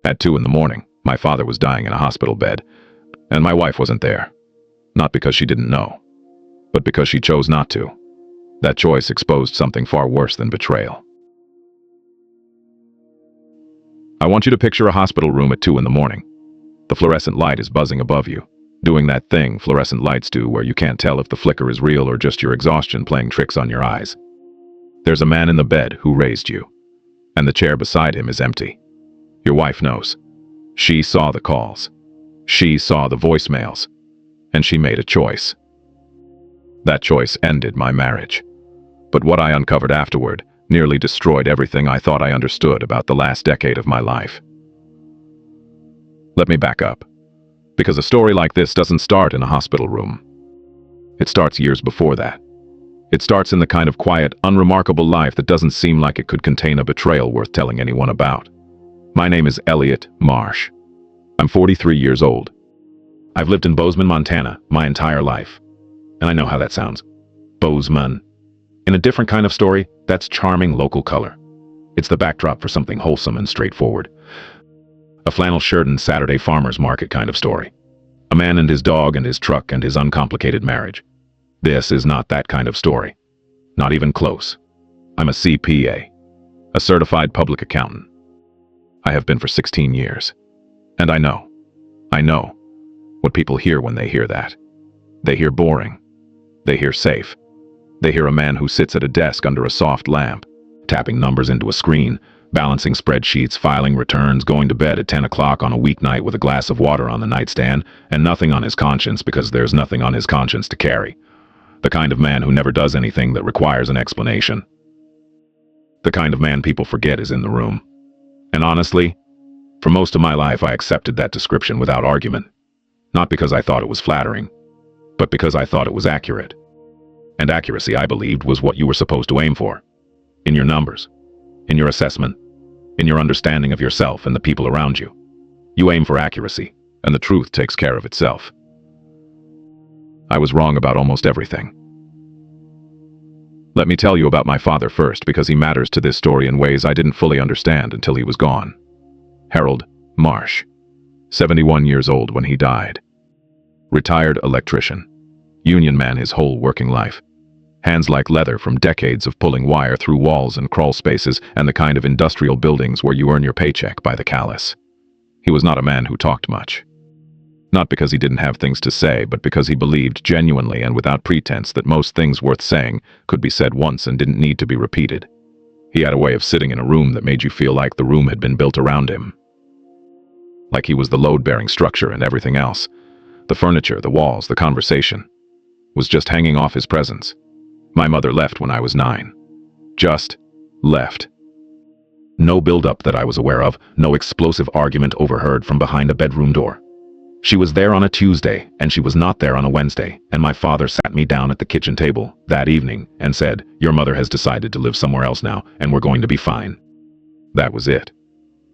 At 2 in the morning, my father was dying in a hospital bed, and my wife wasn't there. Not because she didn't know, but because she chose not to. That choice exposed something far worse than betrayal. I want you to picture a hospital room at 2 in the morning. The fluorescent light is buzzing above you, doing that thing fluorescent lights do where you can't tell if the flicker is real or just your exhaustion playing tricks on your eyes. There's a man in the bed who raised you, and the chair beside him is empty. Your wife knows. She saw the calls. She saw the voicemails. And she made a choice. That choice ended my marriage. But what I uncovered afterward nearly destroyed everything I thought I understood about the last decade of my life. Let me back up. Because a story like this doesn't start in a hospital room. It starts years before that. It starts in the kind of quiet, unremarkable life that doesn't seem like it could contain a betrayal worth telling anyone about. My name is Elliot Marsh. I'm 43 years old. I've lived in Bozeman, Montana, my entire life. And I know how that sounds. Bozeman. In a different kind of story, that's charming local color. It's the backdrop for something wholesome and straightforward. A flannel shirt and Saturday farmer's market kind of story. A man and his dog and his truck and his uncomplicated marriage. This is not that kind of story. Not even close. I'm a CPA, a certified public accountant. I have been for 16 years. And I know what people hear when they hear that. They hear boring. They hear safe. They hear a man who sits at a desk under a soft lamp, tapping numbers into a screen, balancing spreadsheets, filing returns, going to bed at 10 o'clock on a weeknight with a glass of water on the nightstand, and nothing on his conscience because there's nothing on his conscience to carry. The kind of man who never does anything that requires an explanation. The kind of man people forget is in the room. And honestly, for most of my life I accepted that description without argument. Not because I thought it was flattering, but because I thought it was accurate. And accuracy, I believed, was what you were supposed to aim for. In your numbers, in your assessment, in your understanding of yourself and the people around you. You aim for accuracy, and the truth takes care of itself. I was wrong about almost everything. Let me tell you about my father first, because he matters to this story in ways I didn't fully understand until he was gone. Harold Marsh, 71 years old when he died. Retired electrician. Union man his whole working life. Hands like leather from decades of pulling wire through walls and crawl spaces and the kind of industrial buildings where you earn your paycheck by the callus. He was not a man who talked much. Not because he didn't have things to say, but because he believed genuinely and without pretense that most things worth saying could be said once and didn't need to be repeated. He had a way of sitting in a room that made you feel like the room had been built around him. Like he was the load-bearing structure, and everything else, the furniture, the walls, the conversation, was just hanging off his presence. My mother left when I was 9. Just left. No build-up that I was aware of, no explosive argument overheard from behind a bedroom door. She was there on a Tuesday, and she was not there on a Wednesday, and my father sat me down at the kitchen table that evening and said, "Your mother has decided to live somewhere else now, and we're going to be fine." That was it.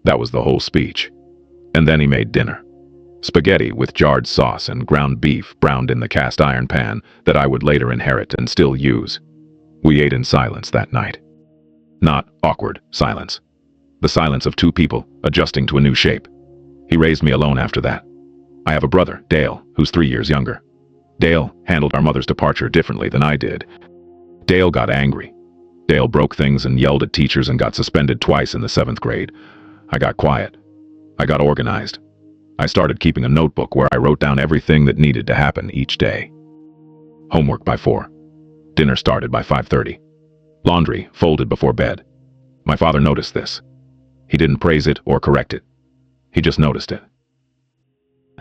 That was the whole speech. And then he made dinner. Spaghetti with jarred sauce and ground beef browned in the cast iron pan that I would later inherit and still use. We ate in silence that night. Not awkward silence. The silence of two people adjusting to a new shape. He raised me alone after that. I have a brother, Dale, who's 3 years younger. Dale handled our mother's departure differently than I did. Dale got angry. Dale broke things and yelled at teachers and got suspended twice in the 7th grade. I got quiet. I got organized. I started keeping a notebook where I wrote down everything that needed to happen each day. Homework by 4. Dinner started by 5:30. Laundry folded before bed. My father noticed this. He didn't praise it or correct it. He just noticed it.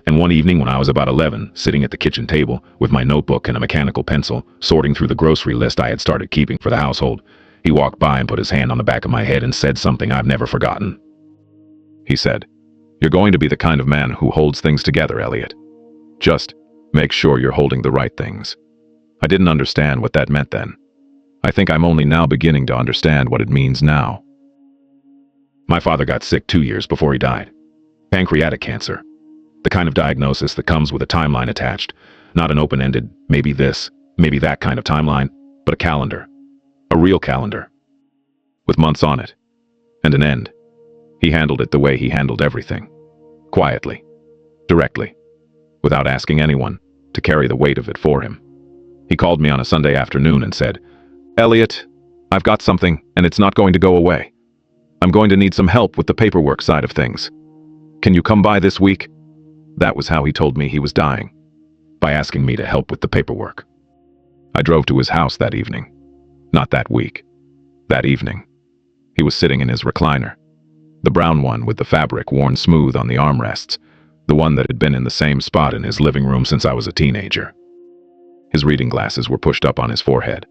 And one evening when I was about 11, sitting at the kitchen table with my notebook and a mechanical pencil, sorting through the grocery list I had started keeping for the household, he walked by and put his hand on the back of my head and said something I've never forgotten. He said, "You're going to be the kind of man who holds things together, Elliot. Just make sure you're holding the right things." I didn't understand what that meant then. I think I'm only now beginning to understand what it means now. My father got sick 2 years before he died. Pancreatic cancer. The kind of diagnosis that comes with a timeline attached. Not an open-ended, maybe this, maybe that kind of timeline, but a calendar. A real calendar. With months on it. And an end. He handled it the way he handled everything. Quietly. Directly. Without asking anyone to carry the weight of it for him. He called me on a Sunday afternoon and said, "Elliot, I've got something, and it's not going to go away. I'm going to need some help with the paperwork side of things. Can you come by this week?" That was how he told me he was dying. By asking me to help with the paperwork. I drove to his house that evening. Not that week. That evening. He was sitting in his recliner. The brown one with the fabric worn smooth on the armrests. The one that had been in the same spot in his living room since I was a teenager. His reading glasses were pushed up on his forehead.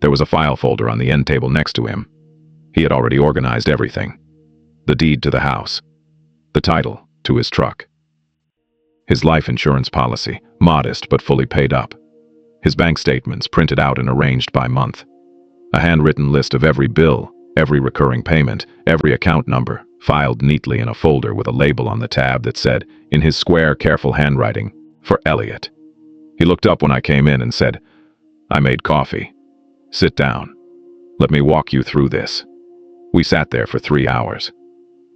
There was a file folder on the end table next to him. He had already organized everything. The deed to the house. The title to his truck. His life insurance policy, modest but fully paid up. His bank statements printed out and arranged by month. A handwritten list of every bill, every recurring payment, every account number, filed neatly in a folder with a label on the tab that said, in his square, careful handwriting, for Elliot. He looked up when I came in and said, "I made coffee. Sit down. Let me walk you through this." We sat there for 3 hours.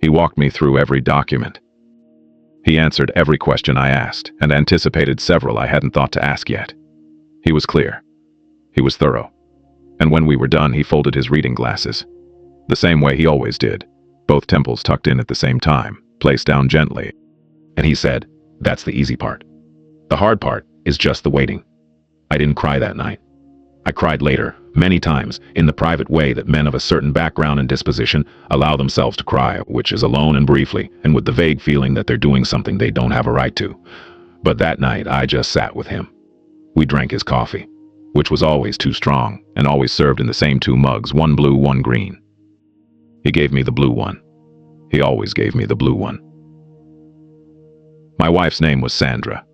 He walked me through every document. He answered every question I asked and anticipated several I hadn't thought to ask yet. He was clear. He was thorough. And when we were done, he folded his reading glasses. The same way he always did, both temples tucked in at the same time, placed down gently. And he said, "That's the easy part. The hard part is just the waiting." I didn't cry that night. I cried later, many times, in the private way that men of a certain background and disposition allow themselves to cry, which is alone and briefly, and with the vague feeling that they're doing something they don't have a right to. But that night, I just sat with him. We drank his coffee, which was always too strong, and always served in the same 2 mugs, one blue, one green. He gave me the blue one. He always gave me the blue one. My wife's name was Sandra.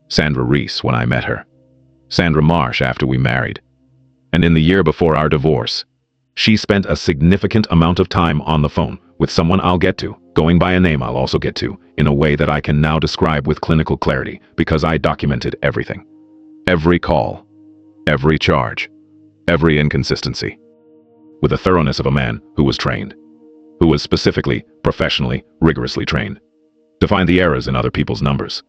Sandra Reese when I met her. Sandra Marsh after we married. And in the year before our divorce, she spent a significant amount of time on the phone with someone I'll get to, going by a name I'll also get to, in a way that I can now describe with clinical clarity because I documented everything. Every call, every charge, every inconsistency. With the thoroughness of a man who was trained, who was specifically, professionally, rigorously trained, to find the errors in other people's numbers.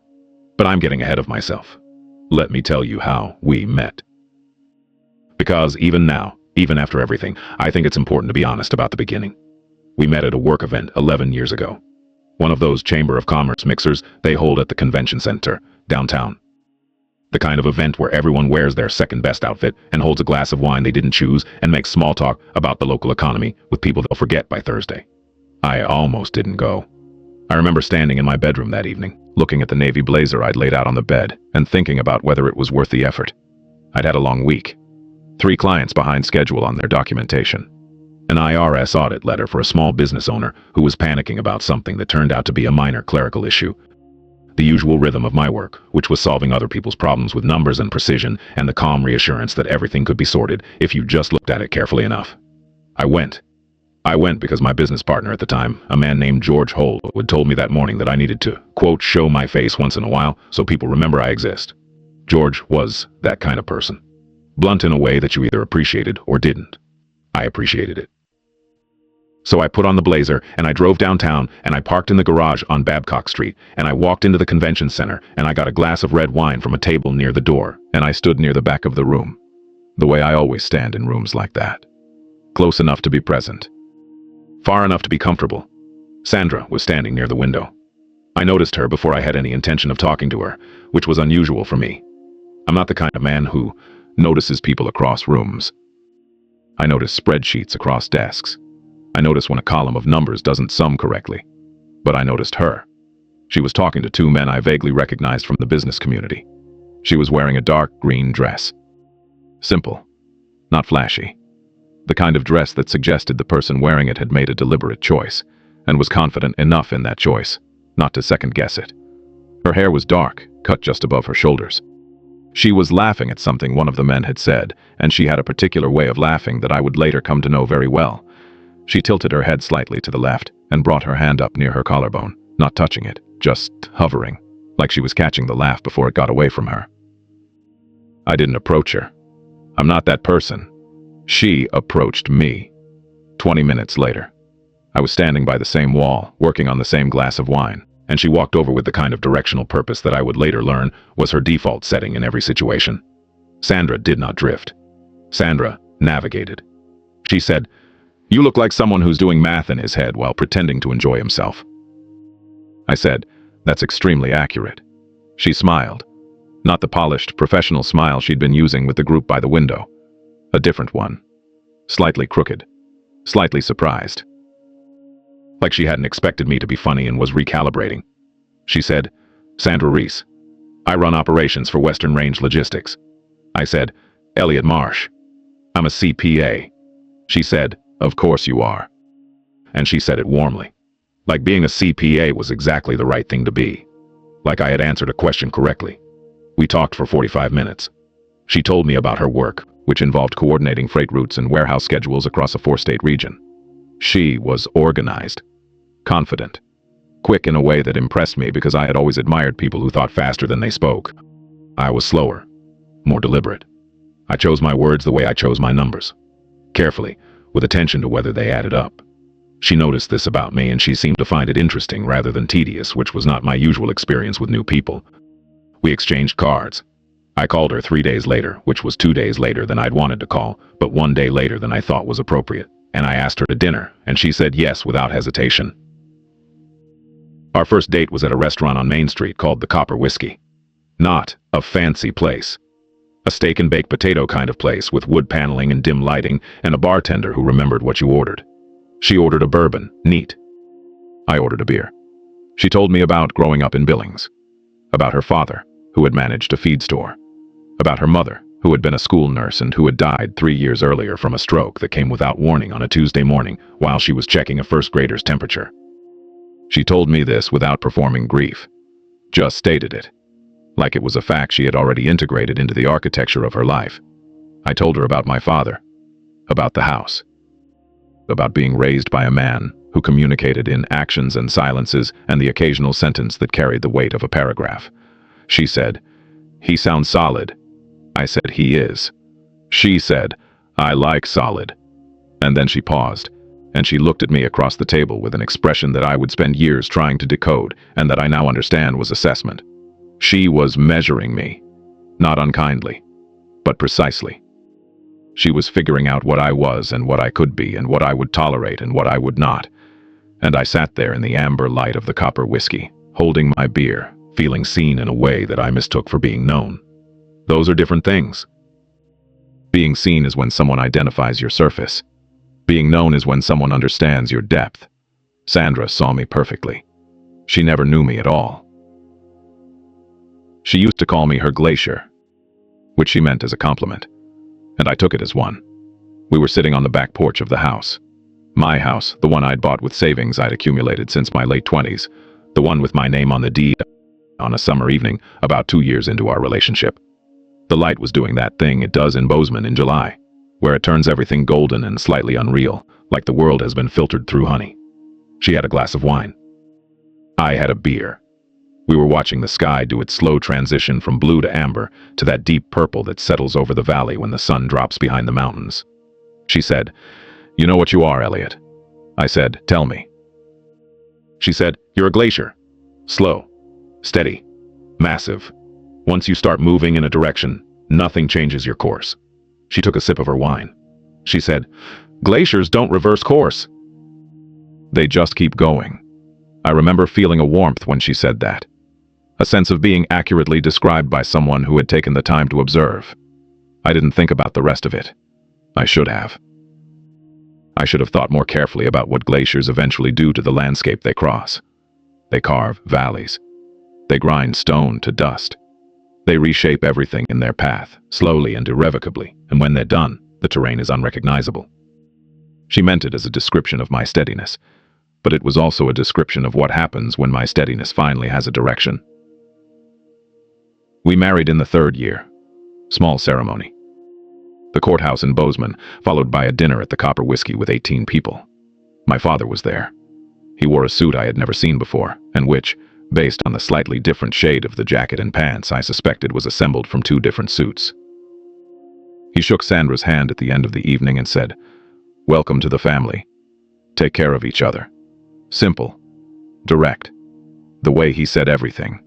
But I'm getting ahead of myself. Let me tell you how we met. Because even now, even after everything, I think it's important to be honest about the beginning. We met at a work event 11 years ago. One of those Chamber of Commerce mixers they hold at the convention center, downtown. The kind of event where everyone wears their second best outfit and holds a glass of wine they didn't choose and makes small talk about the local economy with people they'll forget by Thursday. I almost didn't go. I remember standing in my bedroom that evening, looking at the navy blazer I'd laid out on the bed and thinking about whether it was worth the effort. I'd had a long week. 3 clients behind schedule on their documentation. An IRS audit letter for a small business owner who was panicking about something that turned out to be a minor clerical issue. The usual rhythm of my work, which was solving other people's problems with numbers and precision, and the calm reassurance that everything could be sorted if you just looked at it carefully enough. I went because my business partner at the time, a man named George Holt, had told me that morning that I needed to, quote, show my face once in a while so people remember I exist. George was that kind of person. Blunt in a way that you either appreciated or didn't. I appreciated it. So I put on the blazer, and I drove downtown, and I parked in the garage on Babcock Street, and I walked into the convention center, and I got a glass of red wine from a table near the door, and I stood near the back of the room. The way I always stand in rooms like that. Close enough to be present. Far enough to be comfortable. Sandra was standing near the window. I noticed her before I had any intention of talking to her, which was unusual for me. I'm not the kind of man who notices people across rooms. I notice spreadsheets across desks. I notice when a column of numbers doesn't sum correctly. But I noticed her. She was talking to 2 men I vaguely recognized from the business community. She was wearing a dark green dress. Simple. Not flashy. The kind of dress that suggested the person wearing it had made a deliberate choice, and was confident enough in that choice, not to second-guess it. Her hair was dark, cut just above her shoulders. She was laughing at something one of the men had said, and she had a particular way of laughing that I would later come to know very well. She tilted her head slightly to the left and brought her hand up near her collarbone, not touching it, just hovering, like she was catching the laugh before it got away from her. I didn't approach her. I'm not that person. She approached me. 20 minutes later. I was standing by the same wall, working on the same glass of wine, and she walked over with the kind of directional purpose that I would later learn was her default setting in every situation. Sandra did not drift. Sandra navigated. She said, "You look like someone who's doing math in his head while pretending to enjoy himself." I said, "That's extremely accurate." She smiled. Not the polished, professional smile she'd been using with the group by the window. A different one. Slightly crooked. Slightly surprised. Like she hadn't expected me to be funny and was recalibrating. She said, "Sandra Reese. I run operations for Western Range Logistics." I said, "Elliot Marsh. I'm a CPA." She said, "Of course you are." And she said it warmly. Like being a CPA was exactly the right thing to be. Like I had answered a question correctly. We talked for 45 minutes. She told me about her work, which involved coordinating freight routes and warehouse schedules across a 4-state region. She was organized, confident, quick in a way that impressed me because I had always admired people who thought faster than they spoke. I was slower, more deliberate. I chose my words the way I chose my numbers. Carefully, with attention to whether they added up. She noticed this about me and she seemed to find it interesting rather than tedious, which was not my usual experience with new people. We exchanged cards. I called her 3 days later, which was 2 days later than I'd wanted to call, but 1 day later than I thought was appropriate. And I asked her to dinner, and she said yes without hesitation. Our first date was at a restaurant on Main Street called the Copper Whiskey. Not a fancy place. A steak and baked potato kind of place with wood paneling and dim lighting and a bartender who remembered what you ordered. She ordered a bourbon, neat. I ordered a beer. She told me about growing up in Billings. About her father, who had managed a feed store. About her mother, who had been a school nurse and who had died 3 years earlier from a stroke that came without warning on a Tuesday morning while she was checking a first grader's temperature. She told me this without performing grief. Just stated it. Like it was a fact she had already integrated into the architecture of her life. I told her about my father. About the house. About being raised by a man who communicated in actions and silences and the occasional sentence that carried the weight of a paragraph. She said, "He sounds solid." I said, "He is." She said, "I like solid." And then she paused, and she looked at me across the table with an expression that I would spend years trying to decode and that I now understand was assessment. She was measuring me, not unkindly, but precisely. She was figuring out what I was and what I could be and what I would tolerate and what I would not. And I sat there in the amber light of the Copper Whiskey, holding my beer, feeling seen in a way that I mistook for being known. Those are different things. Being seen is when someone identifies your surface. Being known is when someone understands your depth. Sandra saw me perfectly. She never knew me at all. She used to call me her glacier, which she meant as a compliment, and I took it as one. We were sitting on the back porch of the house. My house, the one I'd bought with savings I'd accumulated since my late 20s, the one with my name on the deed on a summer evening about 2 years into our relationship. The light was doing that thing it does in Bozeman in July, where it turns everything golden and slightly unreal, like the world has been filtered through honey. She had a glass of wine. I had a beer. We were watching the sky do its slow transition from blue to amber to that deep purple that settles over the valley when the sun drops behind the mountains. She said, "You know what you are, Elliot." I said, "Tell me." She said, "You're a glacier. Slow, steady, massive. Once you start moving in a direction, nothing changes your course." She took a sip of her wine. She said, "Glaciers don't reverse course. They just keep going." I remember feeling a warmth when she said that. A sense of being accurately described by someone who had taken the time to observe. I didn't think about the rest of it. I should have. I should have thought more carefully about what glaciers eventually do to the landscape they cross. They carve valleys. They grind stone to dust. They reshape everything in their path, slowly and irrevocably, and when they're done, the terrain is unrecognizable. She meant it as a description of my steadiness, but it was also a description of what happens when my steadiness finally has a direction. We married in the 3rd year. Small ceremony. The courthouse in Bozeman, followed by a dinner at the Copper Whiskey with 18 people. My father was there. He wore a suit I had never seen before, and which, based on the slightly different shade of the jacket and pants, I suspected was assembled from 2 different suits. He shook Sandra's hand at the end of the evening and said, "Welcome to the family." Take care of each other. Simple. Direct. The way he said everything.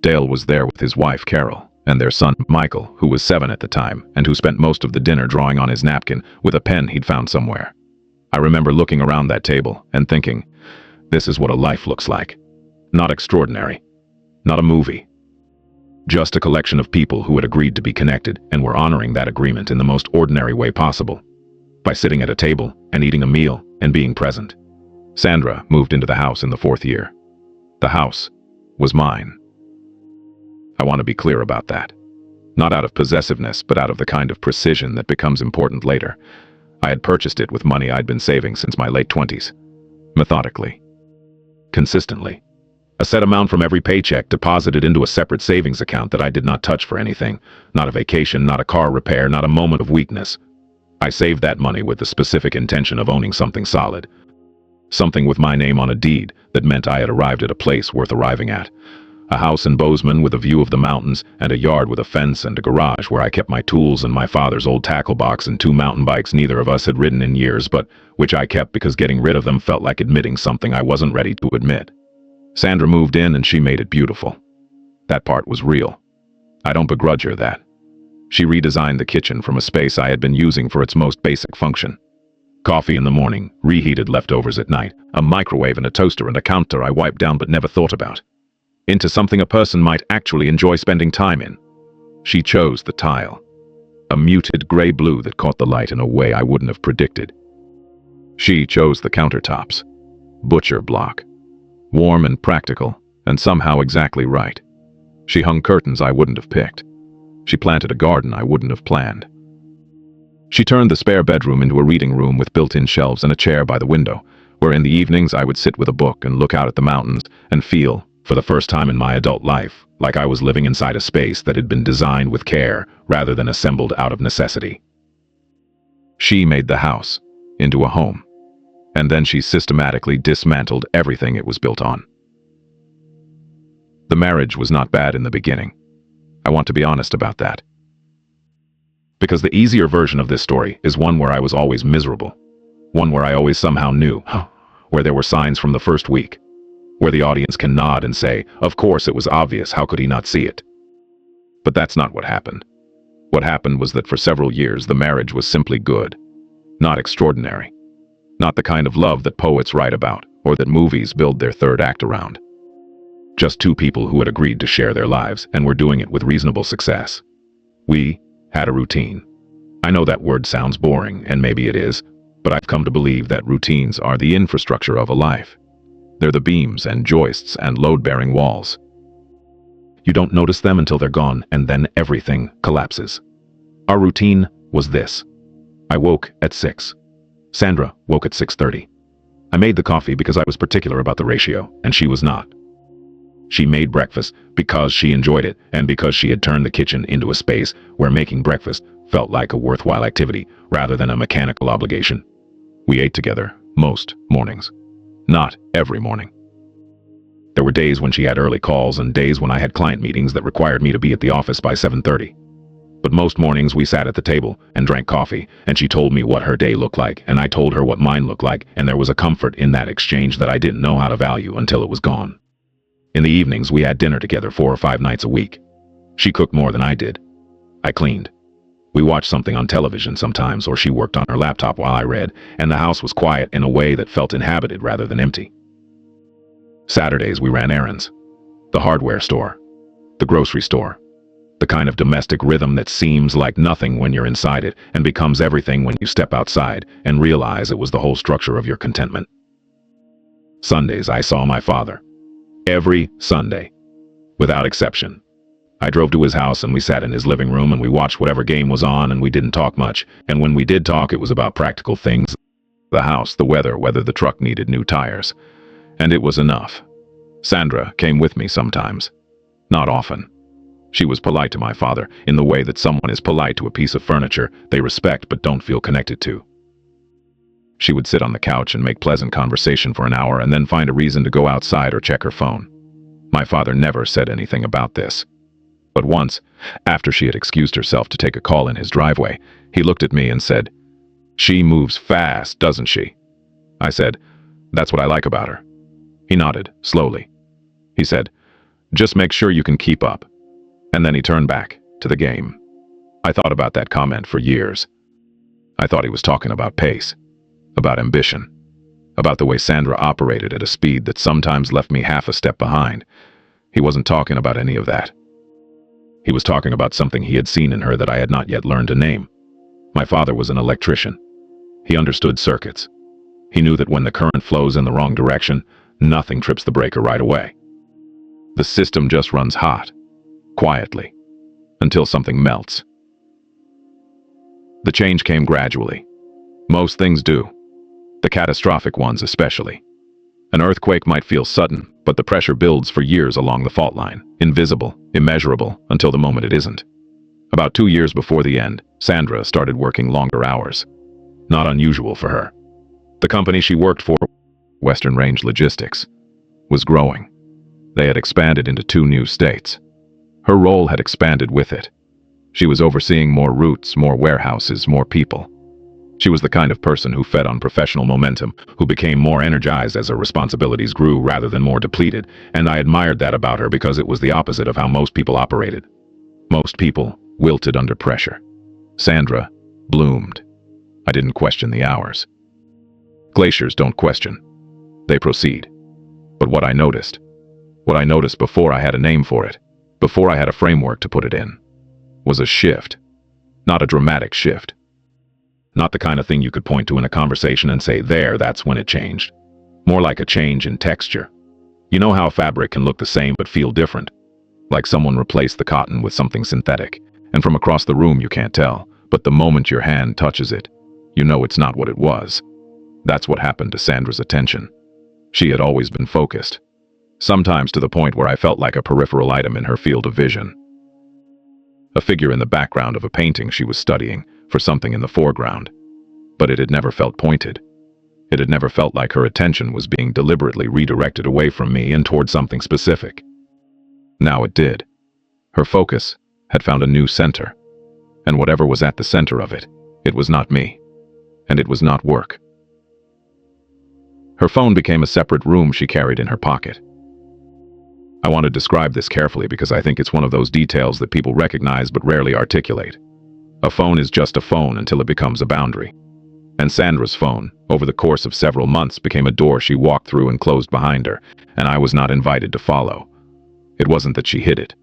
Dale was there with his wife, Carol, and their son, Michael, who was 7 at the time, and who spent most of the dinner drawing on his napkin with a pen he'd found somewhere. I remember looking around that table and thinking, this is what a life looks like. Not extraordinary. Not a movie. Just a collection of people who had agreed to be connected and were honoring that agreement in the most ordinary way possible, by sitting at a table and eating a meal and being present. Sandra moved into the house in the 4th year. The house was mine. I want to be clear about that. Not out of possessiveness, but out of the kind of precision that becomes important later. I had purchased it with money I'd been saving since my late 20s. Methodically. Consistently. A set amount from every paycheck deposited into a separate savings account that I did not touch for anything. Not a vacation, not a car repair, not a moment of weakness. I saved that money with the specific intention of owning something solid. Something with my name on a deed that meant I had arrived at a place worth arriving at. A house in Bozeman with a view of the mountains, and a yard with a fence and a garage where I kept my tools and my father's old tackle box and 2 mountain bikes neither of us had ridden in years, but which I kept because getting rid of them felt like admitting something I wasn't ready to admit. Sandra moved in and she made it beautiful. That part was real. I don't begrudge her that. She redesigned the kitchen from a space I had been using for its most basic function. Coffee in the morning, reheated leftovers at night, a microwave and a toaster and a counter I wiped down but never thought about. Into something a person might actually enjoy spending time in. She chose the tile. A muted gray-blue that caught the light in a way I wouldn't have predicted. She chose the countertops. Butcher block. Warm and practical, and somehow exactly right. She hung curtains I wouldn't have picked. She planted a garden I wouldn't have planned. She turned the spare bedroom into a reading room with built-in shelves and a chair by the window, where in the evenings I would sit with a book and look out at the mountains and feel, for the first time in my adult life, like I was living inside a space that had been designed with care rather than assembled out of necessity. She made the house into a home, and then she systematically dismantled everything it was built on. The marriage was not bad in the beginning. I want to be honest about that. Because the easier version of this story is one where I was always miserable. One where I always somehow knew, where there were signs from the first week. Where the audience can nod and say, of course it was obvious, how could he not see it? But that's not what happened. What happened was that for several years the marriage was simply good. Not extraordinary. Not the kind of love that poets write about, or that movies build their third act around. Just 2 people who had agreed to share their lives and were doing it with reasonable success. We had a routine. I know that word sounds boring, and maybe it is, but I've come to believe that routines are the infrastructure of a life. They're the beams and joists and load-bearing walls. You don't notice them until they're gone, and then everything collapses. Our routine was this. I woke at 6. Sandra woke at 6:30. I made the coffee because I was particular about the ratio, and she was not. She made breakfast because she enjoyed it, and because she had turned the kitchen into a space where making breakfast felt like a worthwhile activity rather than a mechanical obligation. We ate together most mornings. Not every morning. There were days when she had early calls and days when I had client meetings that required me to be at the office by 7:30. But most mornings we sat at the table and drank coffee, and she told me what her day looked like, and I told her what mine looked like, and there was a comfort in that exchange that I didn't know how to value until it was gone. In the evenings we had dinner together 4 or 5 nights a week. She cooked more than I did. I cleaned. We watched something on television sometimes, or she worked on her laptop while I read, and the house was quiet in a way that felt inhabited rather than empty. Saturdays we ran errands. The hardware store. The grocery store. The kind of domestic rhythm that seems like nothing when you're inside it and becomes everything when you step outside and realize it was the whole structure of your contentment. Sundays I saw my father. Every Sunday. Without exception. I drove to his house and we sat in his living room and we watched whatever game was on and we didn't talk much, and when we did talk it was about practical things. The house, the weather, whether the truck needed new tires. And it was enough. Sandra came with me sometimes. Not often. She was polite to my father in the way that someone is polite to a piece of furniture they respect but don't feel connected to. She would sit on the couch and make pleasant conversation for an hour and then find a reason to go outside or check her phone. My father never said anything about this. But once, after she had excused herself to take a call in his driveway, he looked at me and said, "She moves fast, doesn't she?" I said, "That's what I like about her." He nodded, slowly. He said, "Just make sure you can keep up." And then he turned back to the game. I thought about that comment for years. I thought he was talking about pace, about ambition, about the way Sandra operated at a speed that sometimes left me half a step behind. He wasn't talking about any of that. He was talking about something he had seen in her that I had not yet learned to name. My father was an electrician. He understood circuits. He knew that when the current flows in the wrong direction, nothing trips the breaker right away. The system just runs hot, quietly, until something melts. The change came gradually. Most things do. The catastrophic ones especially. An earthquake might feel sudden, but the pressure builds for years along the fault line, invisible, immeasurable, until the moment it isn't. About 2 years before the end, Sandra started working longer hours. Not unusual for her. The company she worked for, Western Range Logistics, was growing. They had expanded into 2 new states. Her role had expanded with it. She was overseeing more routes, more warehouses, more people. She was the kind of person who fed on professional momentum, who became more energized as her responsibilities grew rather than more depleted, and I admired that about her because it was the opposite of how most people operated. Most people wilted under pressure. Sandra bloomed. I didn't question the hours. Glaciers don't question. They proceed. But what I noticed before I had a name for it, before I had a framework to put it in, was a shift. Not a dramatic shift. Not the kind of thing you could point to in a conversation and say, "There, that's when it changed." More like a change in texture. You know how fabric can look the same but feel different? Like someone replaced the cotton with something synthetic, and from across the room you can't tell, but the moment your hand touches it, you know it's not what it was. That's what happened to Sandra's attention. She had always been focused, sometimes to the point where I felt like a peripheral item in her field of vision. A figure in the background of a painting she was studying, for something in the foreground. But it had never felt pointed. It had never felt like her attention was being deliberately redirected away from me and toward something specific. Now it did. Her focus had found a new center. And whatever was at the center of it, it was not me. And it was not work. Her phone became a separate room she carried in her pocket. I want to describe this carefully because I think it's one of those details that people recognize but rarely articulate. A phone is just a phone until it becomes a boundary. And Sandra's phone, over the course of several months, became a door she walked through and closed behind her, and I was not invited to follow. It wasn't that she hid it.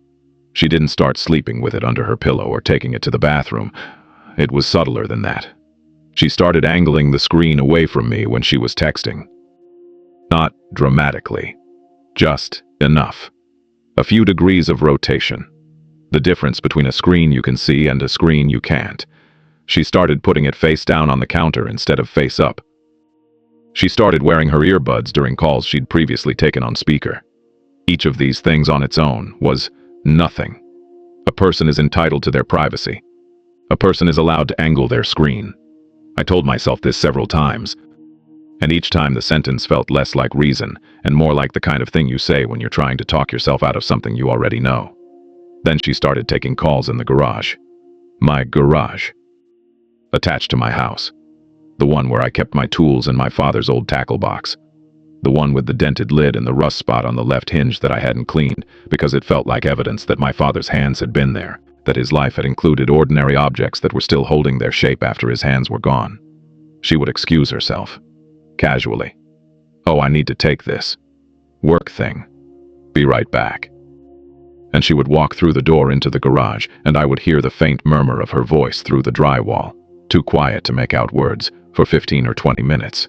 She didn't start sleeping with it under her pillow or taking it to the bathroom. It was subtler than that. She started angling the screen away from me when she was texting. Not dramatically. Just enough. A few degrees of rotation. The difference between a screen you can see and a screen you can't. She started putting it face down on the counter instead of face up. She started wearing her earbuds during calls she'd previously taken on speaker. Each of these things on its own was nothing. A person is entitled to their privacy. A person is allowed to angle their screen. I told myself this several times, and each time the sentence felt less like reason and more like the kind of thing you say when you're trying to talk yourself out of something you already know. Then she started taking calls in the garage. My garage. Attached to my house. The one where I kept my tools and my father's old tackle box. The one with the dented lid and the rust spot on the left hinge that I hadn't cleaned because it felt like evidence that my father's hands had been there, that his life had included ordinary objects that were still holding their shape after his hands were gone. She would excuse herself. Casually. "Oh, I need to take this work thing. Be right back." And she would walk through the door into the garage, and I would hear the faint murmur of her voice through the drywall, too quiet to make out words, for 15 or 20 minutes.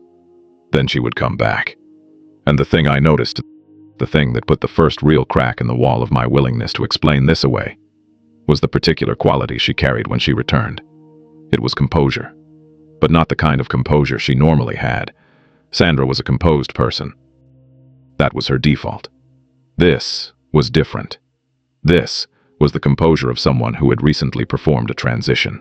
Then she would come back. And the thing I noticed, the thing that put the first real crack in the wall of my willingness to explain this away, was the particular quality she carried when she returned. It was composure. But not the kind of composure she normally had. Sandra was a composed person. That was her default. This was different. This was the composure of someone who had recently performed a transition,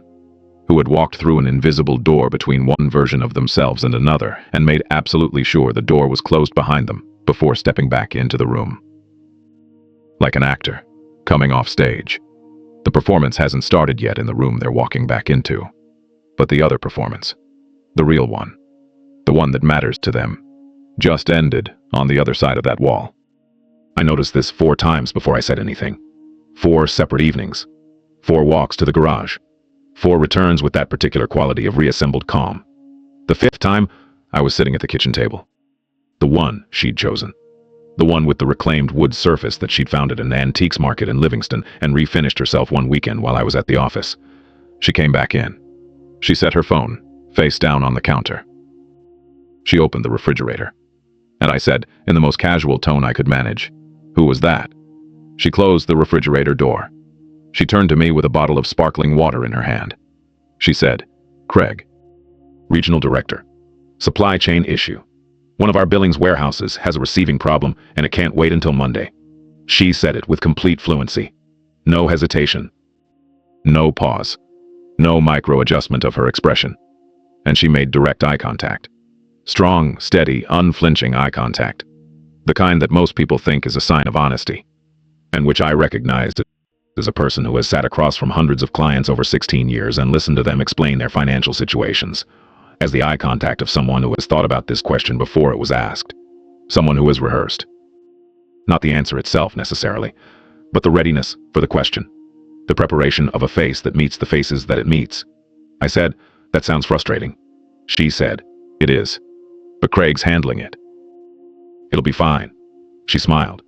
who had walked through an invisible door between one version of themselves and another and made absolutely sure the door was closed behind them before stepping back into the room. Like an actor, coming off stage. The performance hasn't started yet in the room they're walking back into. But the other performance, the real one, the one that matters to them, just ended on the other side of that wall. I noticed this 4 times before I said anything. 4 separate evenings. 4 walks to the garage. 4 returns with that particular quality of reassembled calm. The 5th time, I was sitting at the kitchen table. The one she'd chosen. The one with the reclaimed wood surface that she'd found at an antiques market in Livingston and refinished herself one weekend while I was at the office. She came back in. She set her phone, face down on the counter. She opened the refrigerator. And I said, in the most casual tone I could manage, "Who was that?" She closed the refrigerator door. She turned to me with a bottle of sparkling water in her hand. She said, "Craig, Regional Director, supply chain issue. One of our Billings warehouses has a receiving problem and it can't wait until Monday." She said it with complete fluency. No hesitation. No pause. No micro-adjustment of her expression. And she made direct eye contact. Strong, steady, unflinching eye contact. The kind that most people think is a sign of honesty. And which I recognized as a person who has sat across from hundreds of clients over 16 years and listened to them explain their financial situations. As the eye contact of someone who has thought about this question before it was asked. Someone who has rehearsed. Not the answer itself necessarily, but the readiness for the question. The preparation of a face that meets the faces that it meets. I said, "That sounds frustrating." She said, "It is. But Craig's handling it. It'll be fine." She smiled.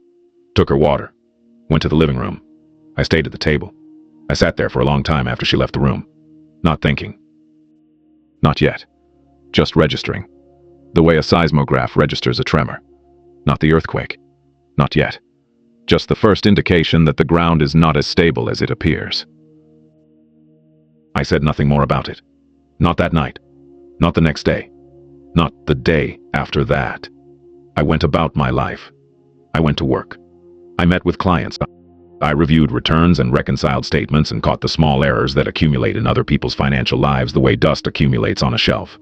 Took her water. Went to the living room. I stayed at the table. I sat there for a long time after she left the room. Not thinking. Not yet. Just registering. The way a seismograph registers a tremor. Not the earthquake. Not yet. Just the first indication that the ground is not as stable as it appears. I said nothing more about it. Not that night. Not the next day. Not the day after that. I went about my life. I went to work. I met with clients. I reviewed returns and reconciled statements and caught the small errors that accumulate in other people's financial lives the way dust accumulates on a shelf.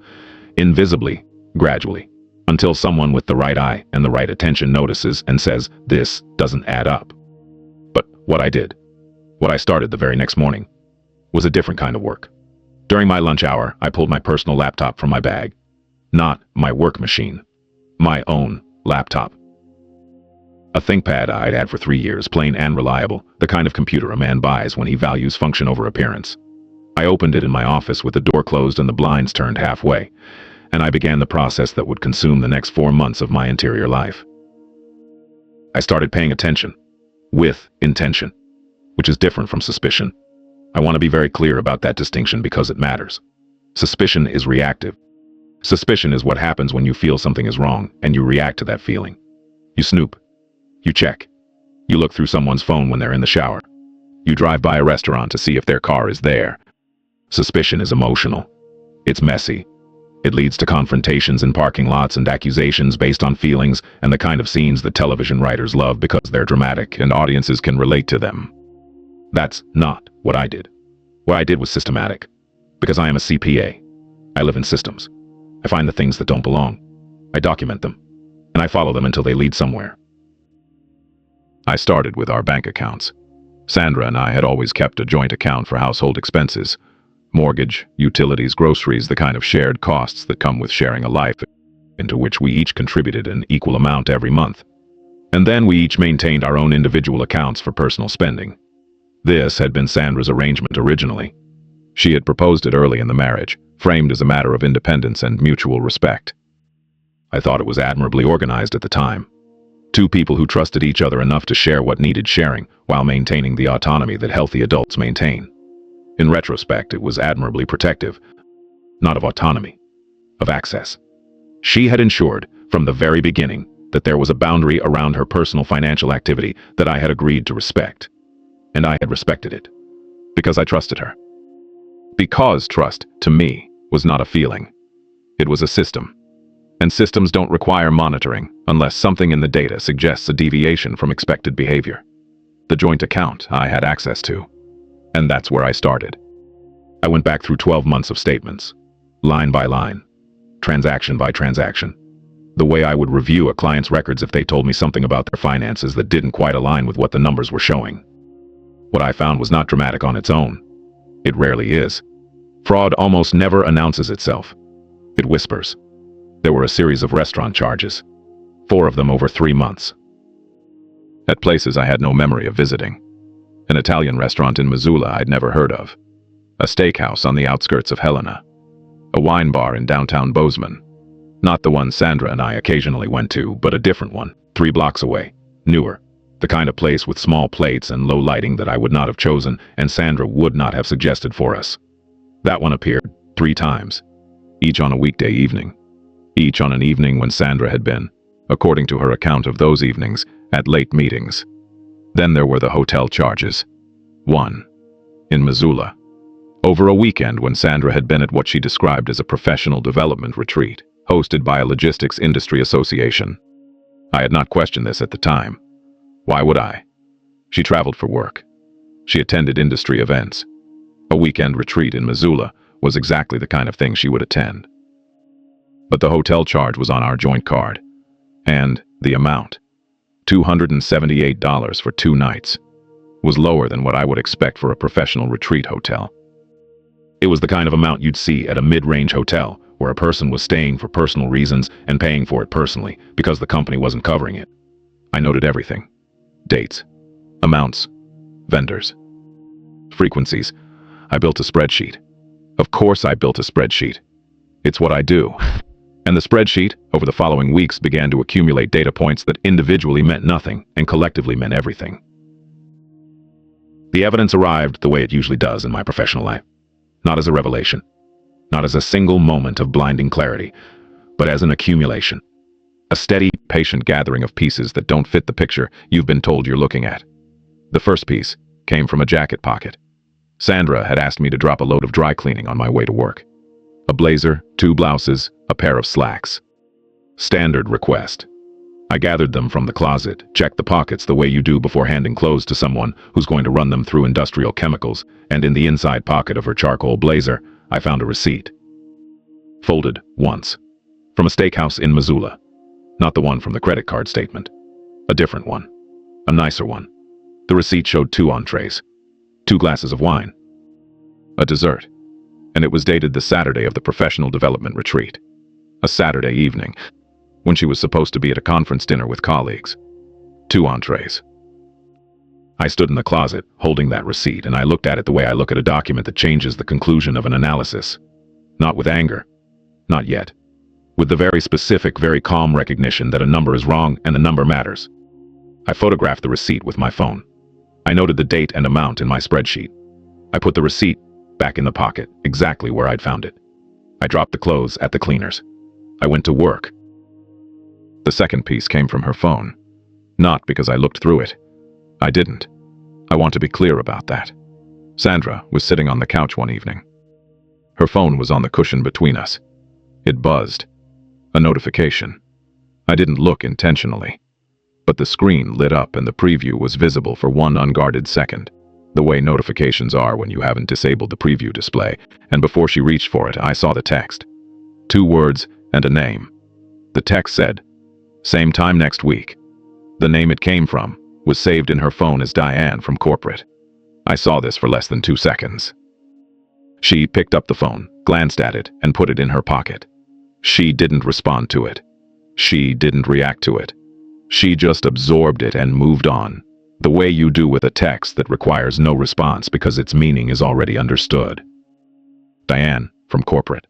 Invisibly, gradually, until someone with the right eye and the right attention notices and says, "This doesn't add up." But what I did, what I started the very next morning, was a different kind of work. During my lunch hour, I pulled my personal laptop from my bag. Not my work machine. My own laptop. A ThinkPad I'd had for 3 years, plain and reliable, the kind of computer a man buys when he values function over appearance. I opened it in my office with the door closed and the blinds turned halfway, and I began the process that would consume the next 4 months of my interior life. I started paying attention. With intention. Which is different from suspicion. I want to be very clear about that distinction because it matters. Suspicion is reactive. Suspicion is what happens when you feel something is wrong, and you react to that feeling. You snoop. You check. You look through someone's phone when they're in the shower. You drive by a restaurant to see if their car is there. Suspicion is emotional. It's messy. It leads to confrontations in parking lots and accusations based on feelings and the kind of scenes that television writers love because they're dramatic and audiences can relate to them. That's not what I did. What I did was systematic. Because I am a CPA. I live in systems. I find the things that don't belong. I document them. And I follow them until they lead somewhere. I started with our bank accounts. Sandra and I had always kept a joint account for household expenses. Mortgage, utilities, groceries, the kind of shared costs that come with sharing a life, into which we each contributed an equal amount every month. And then we each maintained our own individual accounts for personal spending. This had been Sandra's arrangement originally. She had proposed it early in the marriage, framed as a matter of independence and mutual respect. I thought it was admirably organized at the time. 2 people who trusted each other enough to share what needed sharing, while maintaining the autonomy that healthy adults maintain. In retrospect, it was admirably protective, not of autonomy, of access. She had ensured, from the very beginning, that there was a boundary around her personal financial activity that I had agreed to respect. And I had respected it. Because I trusted her. Because trust, to me, was not a feeling. It was a system. And systems don't require monitoring unless something in the data suggests a deviation from expected behavior. The joint account I had access to. And that's where I started. I went back through 12 months of statements, line by line, transaction by transaction. The way I would review a client's records if they told me something about their finances that didn't quite align with what the numbers were showing. What I found was not dramatic on its own. It rarely is. Fraud almost never announces itself. It whispers. There were a series of restaurant charges, 4 of them over 3 months. At places I had no memory of visiting. An Italian restaurant in Missoula I'd never heard of. A steakhouse on the outskirts of Helena. A wine bar in downtown Bozeman. Not the one Sandra and I occasionally went to, but a different one, 3 blocks away, newer. The kind of place with small plates and low lighting that I would not have chosen and Sandra would not have suggested for us. That one appeared 3 times, each on a weekday evening. Each on an evening when Sandra had been, according to her account of those evenings, at late meetings. Then there were the hotel charges. 1. In Missoula. Over a weekend when Sandra had been at what she described as a professional development retreat, hosted by a logistics industry association. I had not questioned this at the time. Why would I? She traveled for work. She attended industry events. A weekend retreat in Missoula was exactly the kind of thing she would attend. But the hotel charge was on our joint card. And the amount, $278 for 2 nights, was lower than what I would expect for a professional retreat hotel. It was the kind of amount you'd see at a mid-range hotel, where a person was staying for personal reasons and paying for it personally because the company wasn't covering it. I noted everything. Dates, amounts, vendors, frequencies. I built a spreadsheet. Of course I built a spreadsheet. It's what I do. And the spreadsheet, over the following weeks, began to accumulate data points that individually meant nothing and collectively meant everything. The evidence arrived the way it usually does in my professional life. Not as a revelation, not as a single moment of blinding clarity, but as an accumulation. A steady, patient gathering of pieces that don't fit the picture you've been told you're looking at. The first piece came from a jacket pocket. Sandra had asked me to drop a load of dry cleaning on my way to work. A blazer, 2 blouses, a pair of slacks. Standard request. I gathered them from the closet, checked the pockets the way you do before handing clothes to someone who's going to run them through industrial chemicals, and in the inside pocket of her charcoal blazer, I found a receipt. Folded once. From a steakhouse in Missoula. Not the one from the credit card statement. A different one. A nicer one. The receipt showed 2 entrees. 2 glasses of wine. A dessert. And it was dated the Saturday of the professional development retreat. A Saturday evening, when she was supposed to be at a conference dinner with colleagues. 2 entrees. I stood in the closet, holding that receipt, and I looked at it the way I look at a document that changes the conclusion of an analysis. Not with anger. Not yet. With the very specific, very calm recognition that a number is wrong and the number matters. I photographed the receipt with my phone. I noted the date and amount in my spreadsheet. I put the receipt back in the pocket, exactly where I'd found it. I dropped the clothes at the cleaners. I went to work. The second piece came from her phone. Not because I looked through it. I didn't. I want to be clear about that. Sandra was sitting on the couch one evening. Her phone was on the cushion between us. It buzzed. A notification. I didn't look intentionally. But the screen lit up and the preview was visible for 1 unguarded second. The way notifications are when you haven't disabled the preview display, and before she reached for it, I saw the text. 2 words and a name. The text said, "Same time next week." The name it came from was saved in her phone as Diane from corporate. I saw this for less than 2 seconds. She picked up the phone, glanced at it, and put it in her pocket. She didn't respond to it. She didn't react to it. She just absorbed it and moved on. The way you do with a text that requires no response because its meaning is already understood. Diane, from corporate.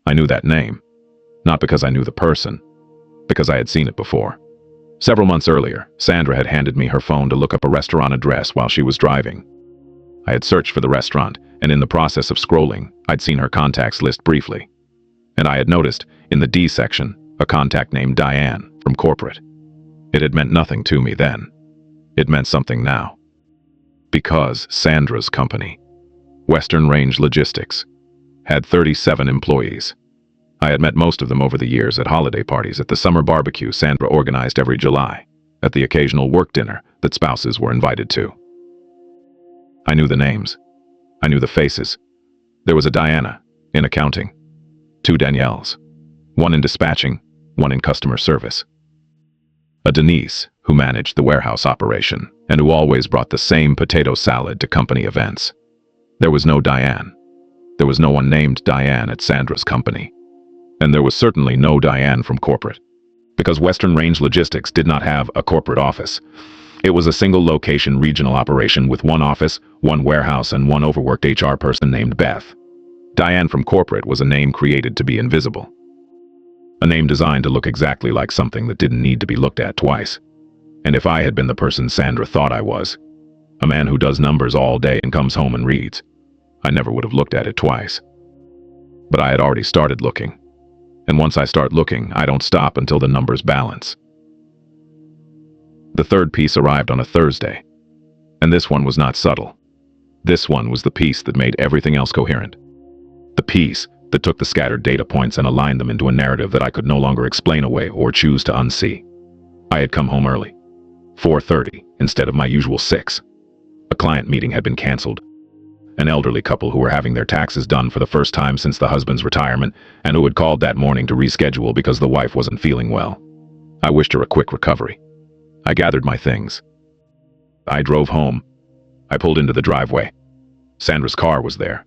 I knew that name. Not because I knew the person, because I had seen it before. Several months earlier, Sandra had handed me her phone to look up a restaurant address while she was driving. I had searched for the restaurant, and in the process of scrolling, I'd seen her contacts list briefly. And I had noticed, in the D section, a contact named Diane, from corporate. It had meant nothing to me then. It meant something now. Because Sandra's company, Western Range Logistics, had 37 employees. I had met most of them over the years at holiday parties, at the summer barbecue Sandra organized every July, at the occasional work dinner that spouses were invited to. I knew the names. I knew the faces. There was a Diana, in accounting. 2 Danielles. 1 in dispatching, 1 in customer service. A Denise, who managed the warehouse operation, and who always brought the same potato salad to company events. There was no Diane. There was no one named Diane at Sandra's company. And there was certainly no Diane from corporate, because Western Range Logistics did not have a corporate office. It was a single location regional operation with one office, one warehouse, and one overworked HR person named Beth. Diane from corporate was a name created to be invisible. A name designed to look exactly like something that didn't need to be looked at twice. And if I had been the person Sandra thought I was, a man who does numbers all day and comes home and reads, I never would have looked at it twice. But I had already started looking. And once I start looking, I don't stop until the numbers balance. The third piece arrived on a Thursday. And this one was not subtle. This one was the piece that made everything else coherent. The piece that took the scattered data points and aligned them into a narrative that I could no longer explain away or choose to unsee. I had come home early, 4:30 instead of my usual 6. A client meeting had been canceled. An elderly couple who were having their taxes done for the first time since the husband's retirement and who had called that morning to reschedule because the wife wasn't feeling well. I wished her a quick recovery. I gathered my things. I drove home. I pulled into the driveway. Sandra's car was there.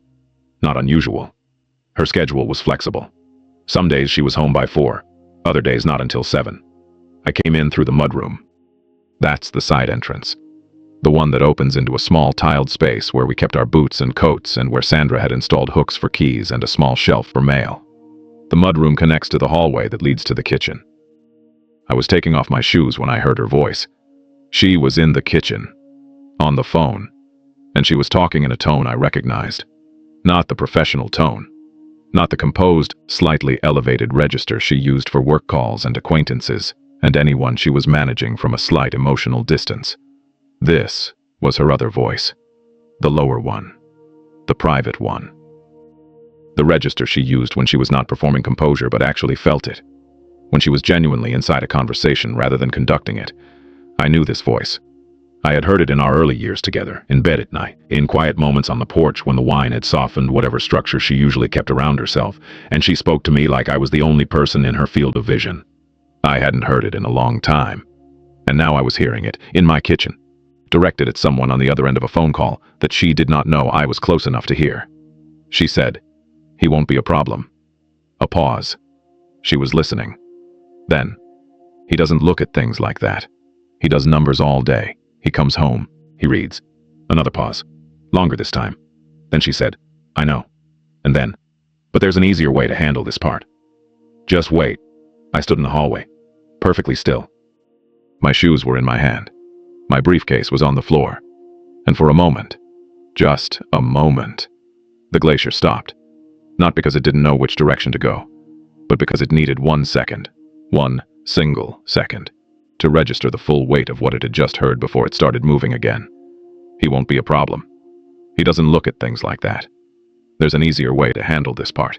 Not unusual. Her schedule was flexible. Some days she was home by 4, other days not until 7. I came in through the mudroom. That's the side entrance. The one that opens into a small tiled space where we kept our boots and coats and where Sandra had installed hooks for keys and a small shelf for mail. The mudroom connects to the hallway that leads to the kitchen. I was taking off my shoes when I heard her voice. She was in the kitchen, on the phone, and she was talking in a tone I recognized. Not the professional tone. Not the composed, slightly elevated register she used for work calls and acquaintances, and anyone she was managing from a slight emotional distance. This was her other voice. The lower one. The private one. The register she used when she was not performing composure but actually felt it. When she was genuinely inside a conversation rather than conducting it. I knew this voice. I had heard it in our early years together, in bed at night, in quiet moments on the porch when the wine had softened whatever structure she usually kept around herself, and she spoke to me like I was the only person in her field of vision. I hadn't heard it in a long time. And now I was hearing it, in my kitchen, directed at someone on the other end of a phone call that she did not know I was close enough to hear. She said, "He won't be a problem." A pause. She was listening. Then, "He doesn't look at things like that. He does numbers all day. He comes home. He reads." Another pause. Longer this time. Then she said, "I know." And then, "But there's an easier way to handle this part. Just wait." I stood in the hallway, perfectly still. My shoes were in my hand. My briefcase was on the floor. And for a moment, just a moment, the glacier stopped. Not because it didn't know which direction to go, but because it needed 1 second, one single second, to register the full weight of what it had just heard before it started moving again. He won't be a problem. He doesn't look at things like that. There's an easier way to handle this part.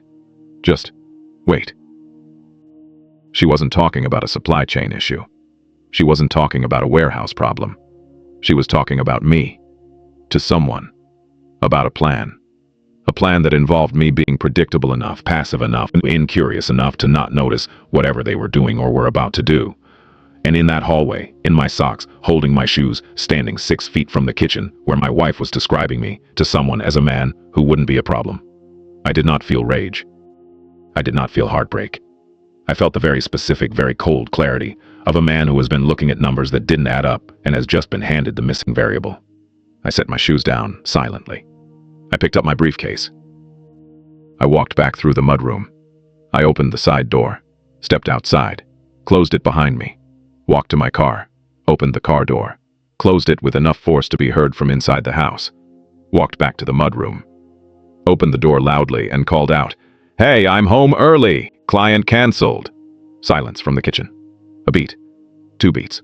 Just wait. She wasn't talking about a supply chain issue. She wasn't talking about a warehouse problem. She was talking about me. To someone. About a plan. A plan that involved me being predictable enough, passive enough, and incurious enough to not notice whatever they were doing or were about to do. And in that hallway, in my socks, holding my shoes, standing 6 feet from the kitchen, where my wife was describing me to someone as a man who wouldn't be a problem. I did not feel rage. I did not feel heartbreak. I felt the very specific, very cold clarity of a man who has been looking at numbers that didn't add up and has just been handed the missing variable. I set my shoes down, silently. I picked up my briefcase. I walked back through the mudroom. I opened the side door, stepped outside, closed it behind me, walked to my car, opened the car door, closed it with enough force to be heard from inside the house, walked back to the mudroom, opened the door loudly and called out, "Hey, I'm home early! Client canceled!" Silence from the kitchen. A beat. 2 beats.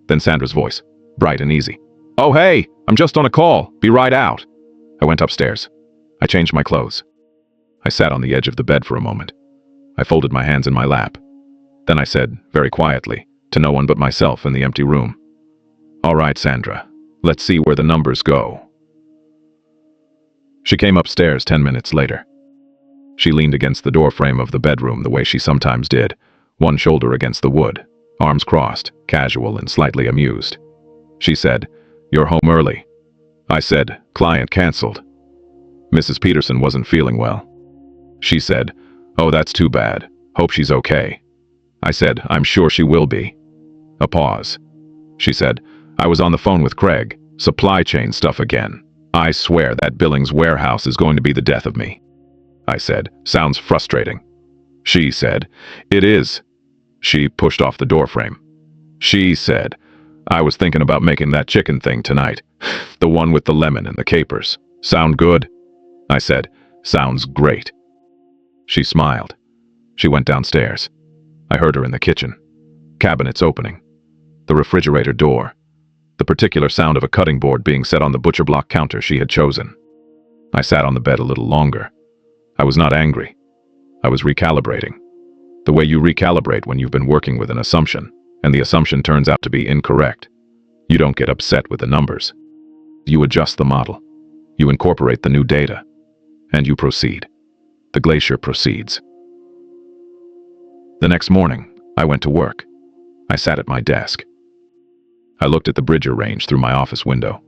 Then Sandra's voice, bright and easy. "Oh, hey! I'm just on a call. Be right out." I went upstairs. I changed my clothes. I sat on the edge of the bed for a moment. I folded my hands in my lap. Then I said, very quietly, to no one but myself in the empty room, "All right, Sandra, let's see where the numbers go." She came upstairs 10 minutes later. She leaned against the doorframe of the bedroom the way she sometimes did, one shoulder against the wood, arms crossed, casual and slightly amused. She said, "You're home early." I said, "Client canceled." Mrs. Peterson wasn't feeling well. She said, "Oh, that's too bad. Hope she's okay. I said, I'm sure she will be. A pause. She said, I was on the phone with Craig. Supply chain stuff again. I swear that Billings warehouse is going to be the death of me. I said, sounds frustrating. She said, it is. She pushed off the doorframe. She said, I was thinking about making that chicken thing tonight. The one with the lemon and the capers. Sound good? I said, sounds great. She smiled. She went downstairs. I heard her in the kitchen. Cabinets opening. The refrigerator door. The particular sound of a cutting board being set on the butcher block counter she had chosen. I sat on the bed a little longer. I was not angry. I was recalibrating. The way you recalibrate when you've been working with an assumption, and the assumption turns out to be incorrect. You don't get upset with the numbers. You adjust the model. You incorporate the new data. And you proceed. The glacier proceeds. The next morning, I went to work. I sat at my desk. I looked at the Bridger Range through my office window.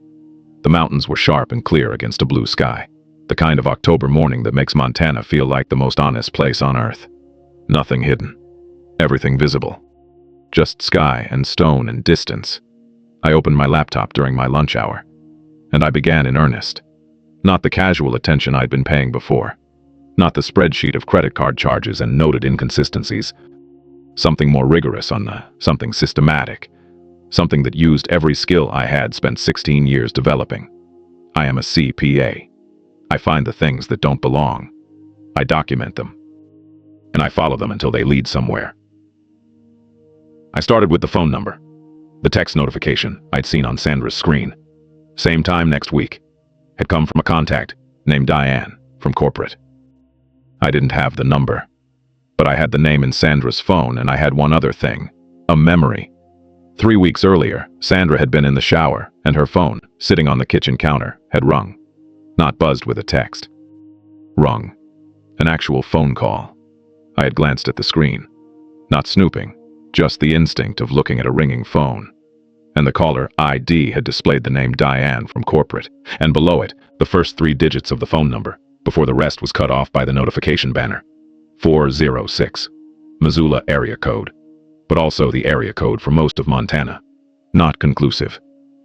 The mountains were sharp and clear against a blue sky. The kind of October morning that makes Montana feel like the most honest place on earth. Nothing hidden. Everything visible. Just sky and stone and distance. I opened my laptop during my lunch hour. And I began in earnest. Not the casual attention I'd been paying before. Not the spreadsheet of credit card charges and noted inconsistencies. Something more rigorous something systematic. Something that used every skill I had spent 16 years developing. I am a CPA. I find the things that don't belong. I document them. And I follow them until they lead somewhere. I started with the phone number. The text notification I'd seen on Sandra's screen. Same time next week. Had come from a contact named Diane from corporate. I didn't have the number. But I had the name in Sandra's phone, and I had one other thing. A memory. 3 weeks earlier, Sandra had been in the shower, and her phone, sitting on the kitchen counter, had rung. Not buzzed with a text. Rung. An actual phone call. I had glanced at the screen. Not snooping, just the instinct of looking at a ringing phone. And the caller ID had displayed the name Diane from corporate, and below it, the first 3 digits of the phone number, before the rest was cut off by the notification banner. 406. Missoula area code. But also the area code for most of Montana. Not conclusive,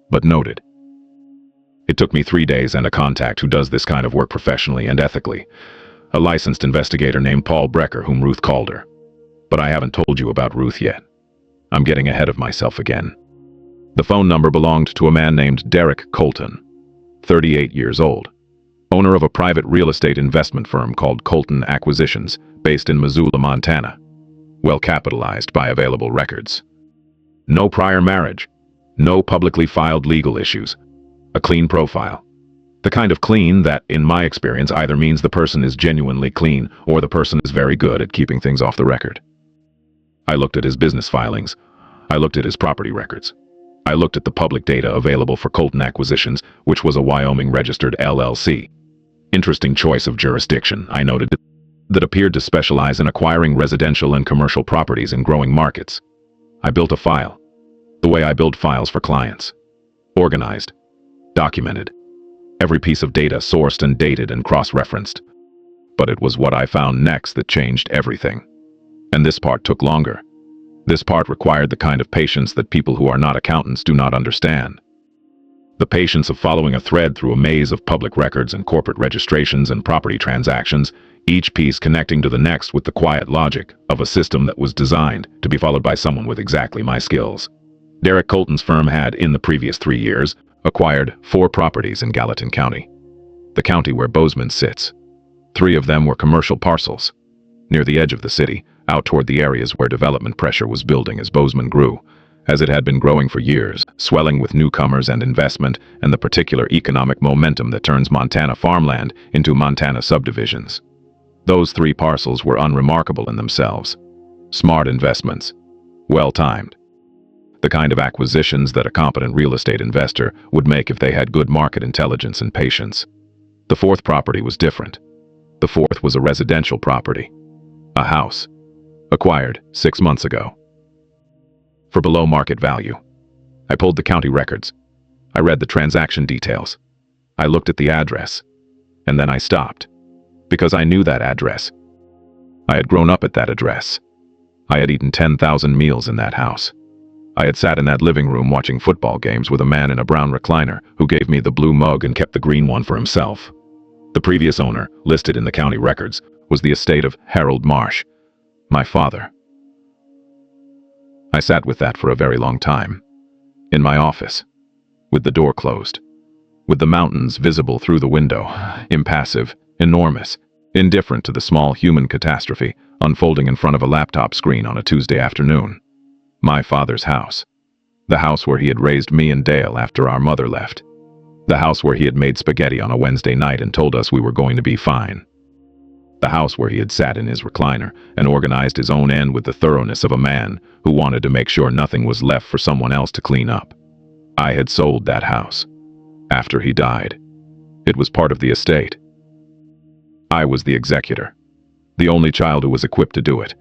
but noted. It took me 3 days and a contact who does this kind of work professionally and ethically. A licensed investigator named Paul Brecker, whom Ruth called her. But I haven't told you about Ruth yet. I'm getting ahead of myself again. The phone number belonged to a man named Derek Colton, 38 years old, owner of a private real estate investment firm called Colton Acquisitions, based in Missoula, Montana. Well capitalized by available records. No prior marriage. No publicly filed legal issues. A clean profile. The kind of clean that, in my experience, either means the person is genuinely clean or the person is very good at keeping things off the record. I looked at his business filings. I looked at his property records. I looked at the public data available for Colton Acquisitions, which was a Wyoming-registered LLC. Interesting choice of jurisdiction, I noted, that appeared to specialize in acquiring residential and commercial properties in growing markets. I built a file. The way I build files for clients. Organized. Documented. Every piece of data sourced and dated and cross-referenced. But it was what I found next that changed everything. And this part took longer. This part required the kind of patience that people who are not accountants do not understand. The patience of following a thread through a maze of public records and corporate registrations and property transactions, each piece connecting to the next with the quiet logic of a system that was designed to be followed by someone with exactly my skills. Derek Colton's firm had, in the previous 3 years, acquired 4 properties in Gallatin County, the county where Bozeman sits. 3 of them were commercial parcels, near the edge of the city, out toward the areas where development pressure was building as Bozeman grew, as it had been growing for years, swelling with newcomers and investment and the particular economic momentum that turns Montana farmland into Montana subdivisions. Those 3 parcels were unremarkable in themselves. Smart investments. Well-timed. The kind of acquisitions that a competent real estate investor would make if they had good market intelligence and patience. The 4th property was different. The 4th was a residential property. A house. Acquired 6 months ago. For below market value. I pulled the county records. I read the transaction details. I looked at the address. And then I stopped. Because I knew that address. I had grown up at that address. I had eaten 10,000 meals in that house. I had sat in that living room watching football games with a man in a brown recliner who gave me the blue mug and kept the green one for himself. The previous owner, listed in the county records, was the estate of Harold Marsh, my father. I sat with that for a very long time, in my office, with the door closed, with the mountains visible through the window, impassive, enormous, indifferent to the small human catastrophe unfolding in front of a laptop screen on a Tuesday afternoon. My father's house. The house where he had raised me and Dale after our mother left. The house where he had made spaghetti on a Wednesday night and told us we were going to be fine. The house where he had sat in his recliner and organized his own end with the thoroughness of a man who wanted to make sure nothing was left for someone else to clean up. I had sold that house. After he died. It was part of the estate. I was the executor. The only child who was equipped to do it.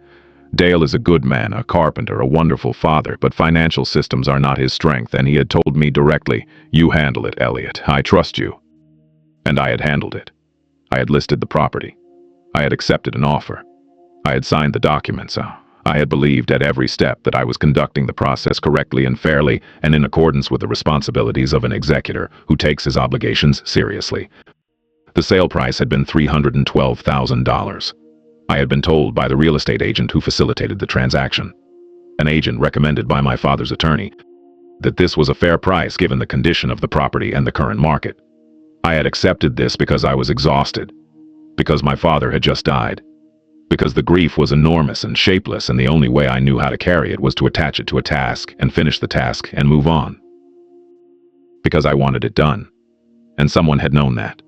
Dale is a good man, a carpenter, a wonderful father, but financial systems are not his strength, and he had told me directly, "You handle it, Elliot. I trust you." And I had handled it. I had listed the property. I had accepted an offer. I had signed the documents. I had believed at every step that I was conducting the process correctly and fairly and in accordance with the responsibilities of an executor who takes his obligations seriously. The sale price had been $312,000. I had been told by the real estate agent who facilitated the transaction, an agent recommended by my father's attorney, that this was a fair price given the condition of the property and the current market. I had accepted this because I was exhausted, because my father had just died, because the grief was enormous and shapeless, and the only way I knew how to carry it was to attach it to a task and finish the task and move on. Because I wanted it done, and someone had known that.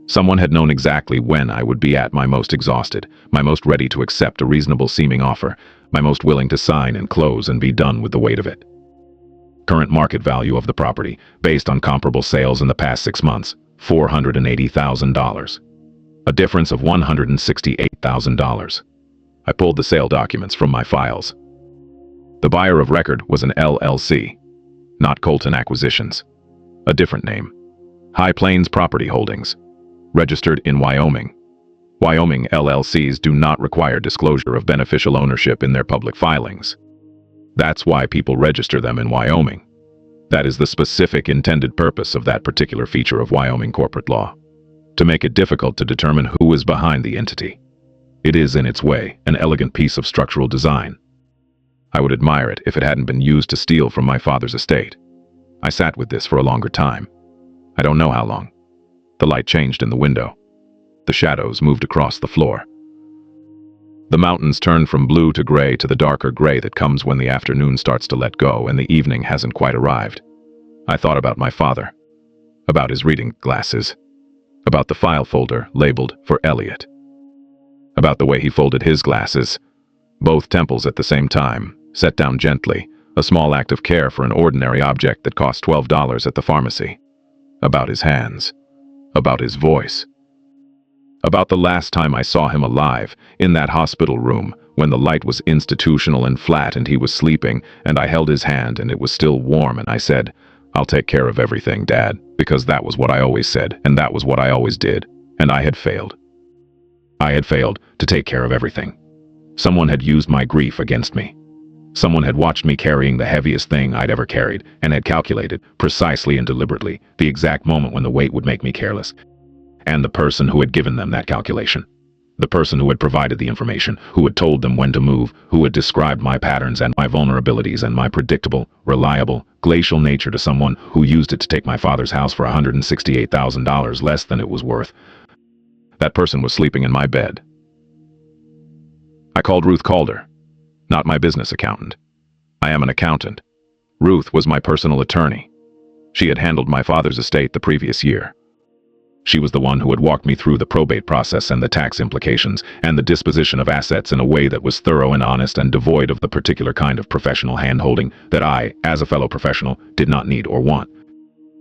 Someone had known exactly when I would be at my most exhausted, my most ready to accept a reasonable-seeming offer, my most willing to sign and close and be done with the weight of it. Current market value of the property, based on comparable sales in the past 6 months, $480,000. A difference of $168,000. I pulled the sale documents from my files. The buyer of record was an LLC, not Colton Acquisitions. A different name. High Plains Property Holdings. Registered in Wyoming. Wyoming LLCs do not require disclosure of beneficial ownership in their public filings. That's why people register them in Wyoming. That is the specific intended purpose of that particular feature of Wyoming corporate law. To make it difficult to determine who is behind the entity. It is, in its way, an elegant piece of structural design. I would admire it if it hadn't been used to steal from my father's estate. I sat with this for a longer time. I don't know how long. The light changed in the window. The shadows moved across the floor. The mountains turned from blue to gray to the darker gray that comes when the afternoon starts to let go and the evening hasn't quite arrived. I thought about my father, about his reading glasses, about the file folder labeled for Elliot, about the way he folded his glasses, both temples at the same time, set down gently, a small act of care for an ordinary object that cost $12 at the pharmacy, about his hands, about his voice, about the last time I saw him alive, in that hospital room, when the light was institutional and flat and he was sleeping, and I held his hand and it was still warm, and I said, "I'll take care of everything, Dad," because that was what I always said, and that was what I always did, and I had failed. I had failed to take care of everything. Someone had used my grief against me. Someone had watched me carrying the heaviest thing I'd ever carried, and had calculated, precisely and deliberately, the exact moment when the weight would make me careless. And the person who had given them that calculation, the person who had provided the information, who had told them when to move, who had described my patterns and my vulnerabilities and my predictable, reliable, glacial nature to someone who used it to take my father's house for $168,000 less than it was worth. That person was sleeping in my bed. I called Ruth Calder, not my business accountant. I am an accountant. Ruth was my personal attorney. She had handled my father's estate the previous year. She was the one who had walked me through the probate process and the tax implications and the disposition of assets in a way that was thorough and honest and devoid of the particular kind of professional hand-holding that I, as a fellow professional, did not need or want.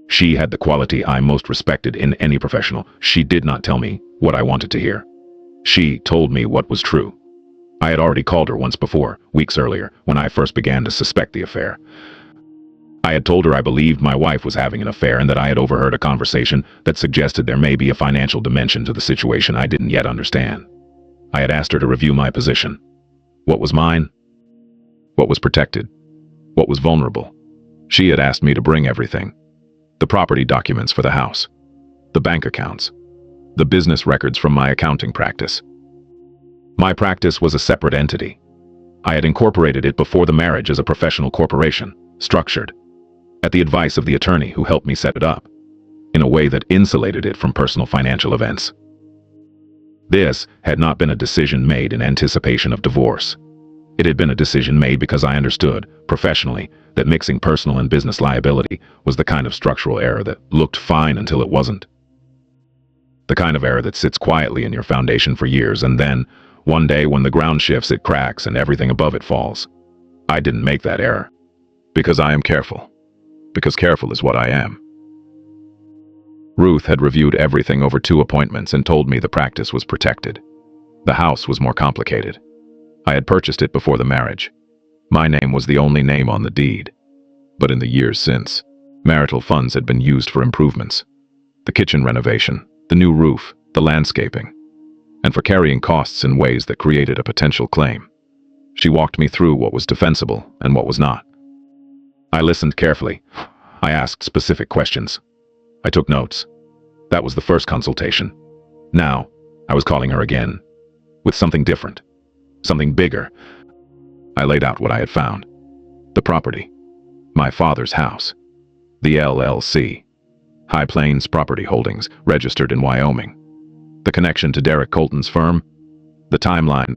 She had the quality I most respected in any professional. She did not tell me what I wanted to hear. She told me what was true. I had already called her once before, weeks earlier, when I first began to suspect the affair. I had told her I believed my wife was having an affair and that I had overheard a conversation that suggested there may be a financial dimension to the situation I didn't yet understand. I had asked her to review my position. What was mine? What was protected? What was vulnerable? She had asked me to bring everything. The property documents for the house. The bank accounts. The business records from my accounting practice. My practice was a separate entity. I had incorporated it before the marriage as a professional corporation, structured, at the advice of the attorney who helped me set it up, in a way that insulated it from personal financial events. This had not been a decision made in anticipation of divorce. It had been a decision made because I understood, professionally, that mixing personal and business liability was the kind of structural error that looked fine until it wasn't. The kind of error that sits quietly in your foundation for years, and then, one day when the ground shifts, it cracks and everything above it falls. I didn't make that error. Because I am careful. Because careful is what I am. Ruth had reviewed everything over 2 appointments and told me the practice was protected. The house was more complicated. I had purchased it before the marriage. My name was the only name on the deed. But in the years since, marital funds had been used for improvements. The kitchen renovation, the new roof, the landscaping, and for carrying costs in ways that created a potential claim. She walked me through what was defensible and what was not. I listened carefully. I asked specific questions. I took notes. That was the first consultation. Now, I was calling her again, with something different, something bigger. I laid out what I had found. The property. My father's house. The LLC. High Plains Property Holdings, registered in Wyoming. The connection to Derek Colton's firm. The timeline.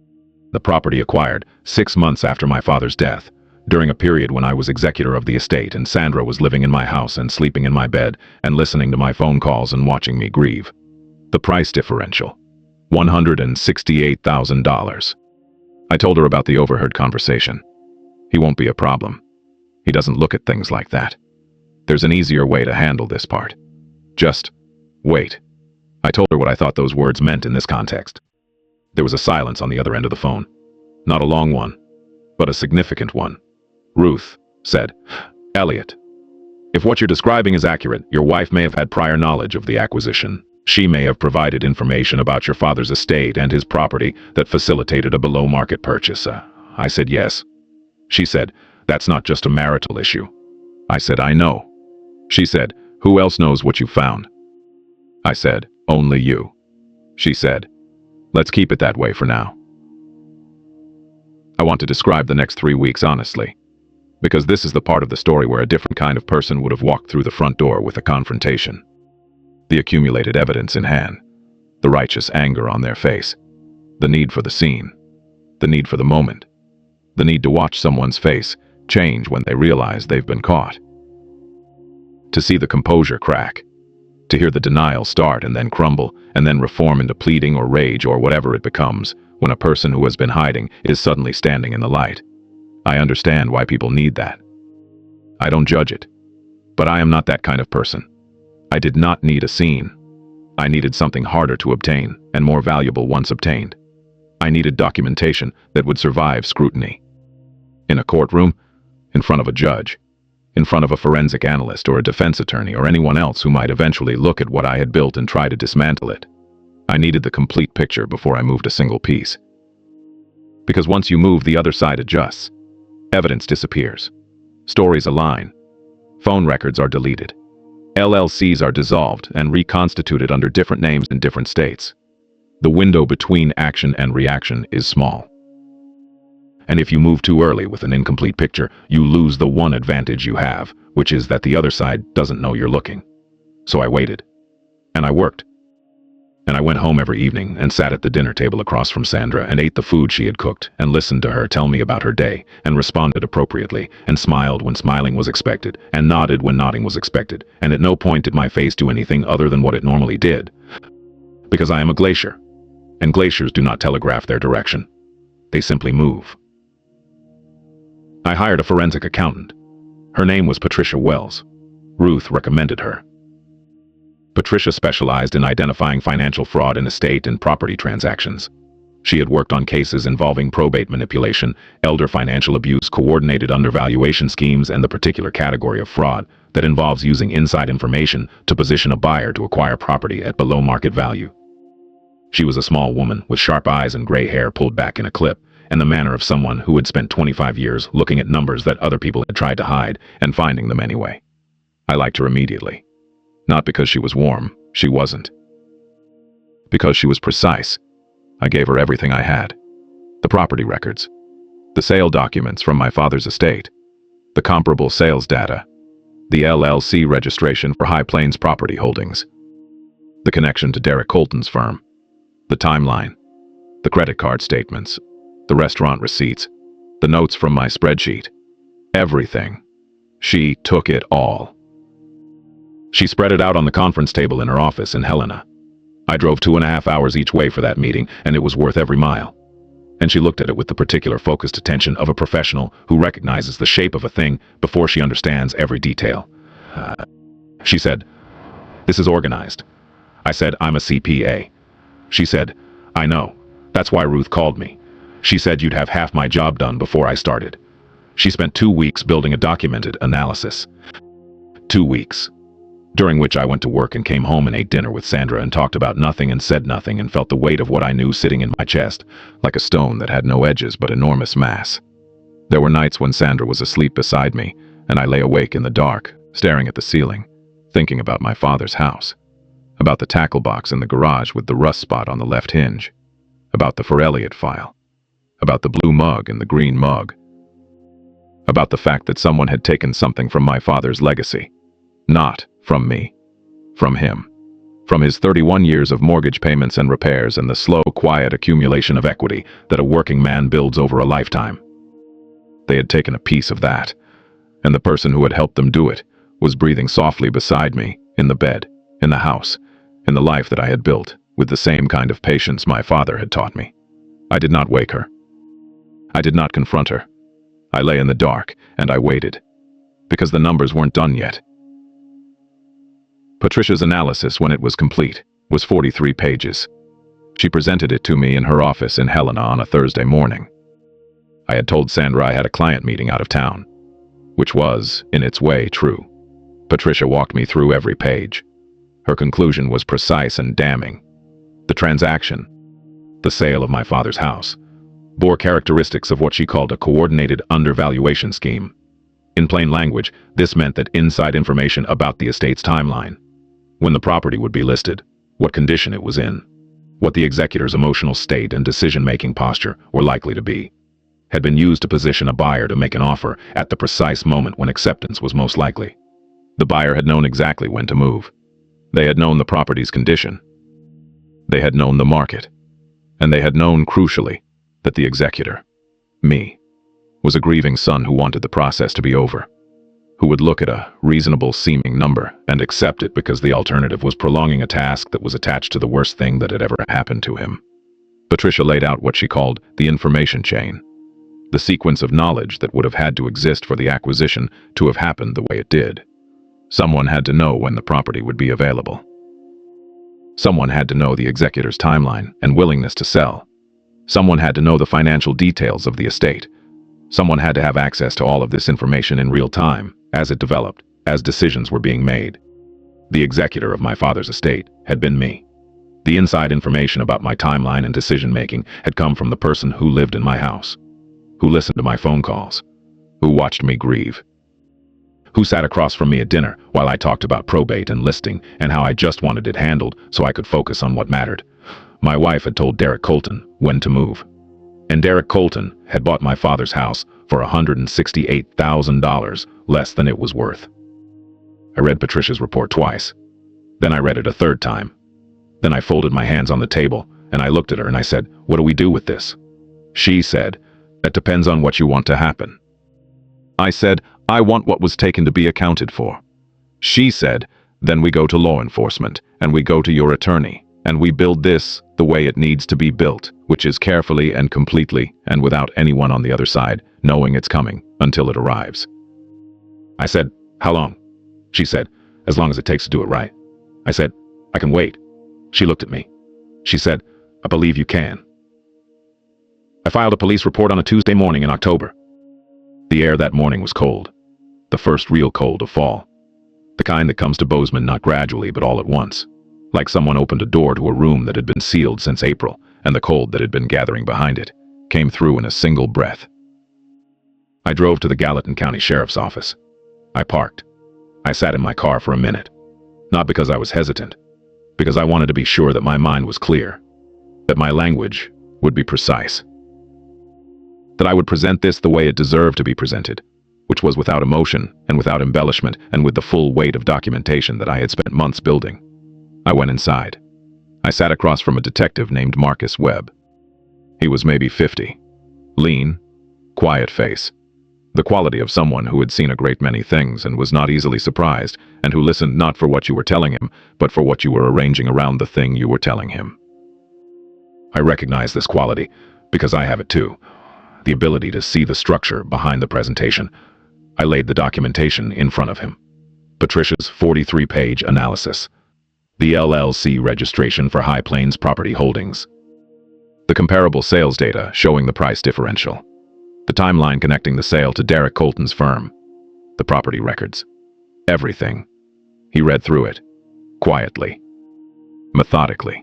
The property acquired 6 months after my father's death, during a period when I was executor of the estate and Sandra was living in my house and sleeping in my bed and listening to my phone calls and watching me grieve. The price differential. $168,000. I told her about the overheard conversation. He won't be a problem. He doesn't look at things like that. There's an easier way to handle this part. Just wait. I told her what I thought those words meant in this context. There was a silence on the other end of the phone. Not a long one, but a significant one. Ruth said, "Elliot, if what you're describing is accurate, your wife may have had prior knowledge of the acquisition. She may have provided information about your father's estate and his property that facilitated a below-market purchase." I said yes. She said, "That's not just a marital issue." I said, "I know." She said, "Who else knows what you found?" I said, "Only you." She said, "Let's keep it that way for now." I want to describe the next 3 weeks honestly, because this is the part of the story where a different kind of person would have walked through the front door with a confrontation. The accumulated evidence in hand, the righteous anger on their face, the need for the scene, the need for the moment, the need to watch someone's face change when they realize they've been caught, to see the composure crack, to hear the denial start and then crumble, and then reform into pleading or rage or whatever it becomes when a person who has been hiding is suddenly standing in the light. I understand why people need that. I don't judge it, but I am not that kind of person. I did not need a scene. I needed something harder to obtain and more valuable once obtained. I needed documentation that would survive scrutiny. In a courtroom, in front of a judge, in front of a forensic analyst or a defense attorney or anyone else who might eventually look at what I had built and try to dismantle it. I needed the complete picture before I moved a single piece. Because once you move, the other side adjusts. Evidence disappears. Stories align. Phone records are deleted. LLCs are dissolved and reconstituted under different names in different states. The window between action and reaction is small. And if you move too early with an incomplete picture, you lose the one advantage you have, which is that the other side doesn't know you're looking. So I waited. And I worked. And I went home every evening and sat at the dinner table across from Sandra and ate the food she had cooked and listened to her tell me about her day and responded appropriately and smiled when smiling was expected and nodded when nodding was expected, and at no point did my face do anything other than what it normally did. Because I am a glacier, and glaciers do not telegraph their direction. They simply move. I hired a forensic accountant. Her name was Patricia Wells. Ruth recommended her. Patricia specialized in identifying financial fraud in estate and property transactions. She had worked on cases involving probate manipulation, elder financial abuse, coordinated undervaluation schemes, and the particular category of fraud that involves using inside information to position a buyer to acquire property at below market value. She was a small woman with sharp eyes and gray hair pulled back in a clip, and the manner of someone who had spent 25 years looking at numbers that other people had tried to hide and finding them anyway. I liked her immediately. Not because she was warm, she wasn't. Because she was precise. I gave her everything I had. The property records, the sale documents from my father's estate, the comparable sales data, the LLC registration for High Plains Property Holdings, the connection to Derek Colton's firm, the timeline, the credit card statements, the restaurant receipts, the notes from my spreadsheet. Everything. She took it all. She spread it out on the conference table in her office in Helena. I drove 2.5 hours each way for that meeting, and it was worth every mile. And she looked at it with the particular focused attention of a professional who recognizes the shape of a thing before she understands every detail. She said, "This is organized." I said, "I'm a CPA." She said, "I know. That's why Ruth called me. She said you'd have half my job done before I started." She spent 2 weeks building a documented analysis. 2 weeks. During which I went to work and came home and ate dinner with Sandra and talked about nothing and said nothing and felt the weight of what I knew sitting in my chest, like a stone that had no edges but enormous mass. There were nights when Sandra was asleep beside me, and I lay awake in the dark, staring at the ceiling, thinking about my father's house, about the tackle box in the garage with the rust spot on the left hinge, about the for Elliot file, about the blue mug and the green mug, about the fact that someone had taken something from my father's legacy. Not from me. From him. From his 31 years of mortgage payments and repairs and the slow, quiet accumulation of equity that a working man builds over a lifetime. They had taken a piece of that, and the person who had helped them do it was breathing softly beside me, in the bed, in the house, in the life that I had built, with the same kind of patience my father had taught me. I did not wake her. I did not confront her. I lay in the dark, and I waited. Because the numbers weren't done yet. Patricia's analysis, when it was complete, was 43 pages. She presented it to me in her office in Helena on a Thursday morning. I had told Sandra I had a client meeting out of town, which was, in its way, true. Patricia walked me through every page. Her conclusion was precise and damning. The transaction, the sale of my father's house, bore characteristics of what she called a coordinated undervaluation scheme. In plain language, this meant that inside information about the estate's timeline, when the property would be listed, what condition it was in, what the executor's emotional state and decision-making posture were likely to be, had been used to position a buyer to make an offer at the precise moment when acceptance was most likely. The buyer had known exactly when to move. They had known the property's condition. They had known the market. And they had known, crucially, that the executor, me, was a grieving son who wanted the process to be over, who would look at a reasonable-seeming number and accept it because the alternative was prolonging a task that was attached to the worst thing that had ever happened to him. Patricia laid out what she called the information chain, the sequence of knowledge that would have had to exist for the acquisition to have happened the way it did. Someone had to know when the property would be available. Someone had to know the executor's timeline and willingness to sell. Someone had to know the financial details of the estate. Someone had to have access to all of this information in real time, as it developed, as decisions were being made. The executor of my father's estate had been me. The inside information about my timeline and decision-making had come from the person who lived in my house, who listened to my phone calls, who watched me grieve, who sat across from me at dinner while I talked about probate and listing and how I just wanted it handled so I could focus on what mattered. My wife had told Derek Colton when to move. And Derek Colton had bought my father's house for $168,000 less than it was worth. I read Patricia's report twice. Then I read it a third time. Then I folded my hands on the table and I looked at her and I said, "What do we do with this?" She said, "That depends on what you want to happen." I said, "I want what was taken to be accounted for." She said, "Then we go to law enforcement and we go to your attorney and we build this the way it needs to be built, which is carefully and completely and without anyone on the other side knowing it's coming until it arrives." I said, "How long?" She said, "As long as it takes to do it right." I said, "I can wait." She looked at me. She said, "I believe you can." I filed a police report on a Tuesday morning in October. The air that morning was cold. The first real cold of fall. The kind that comes to Bozeman not gradually but all at once. like someone opened a door to a room that had been sealed since April, and the cold that had been gathering behind it came through in a single breath. I drove to the Gallatin County Sheriff's Office. I parked. I sat in my car for a minute, not because I was hesitant, because I wanted to be sure that my mind was clear, that my language would be precise, that I would present this the way it deserved to be presented, which was without emotion and without embellishment and with the full weight of documentation that I had spent months building. I went inside. I sat across from a detective named Marcus Webb. He was maybe 50, lean, quiet face, the quality of someone who had seen a great many things and was not easily surprised, and who listened not for what you were telling him, but for what you were arranging around the thing you were telling him. I recognize this quality because I have it too, the ability to see the structure behind the presentation. I laid the documentation in front of him. Patricia's 43-page analysis. The LLC registration for High Plains Property Holdings. The comparable sales data showing the price differential. The timeline connecting the sale to Derek Colton's firm. The property records. Everything. He read through it. Quietly. Methodically.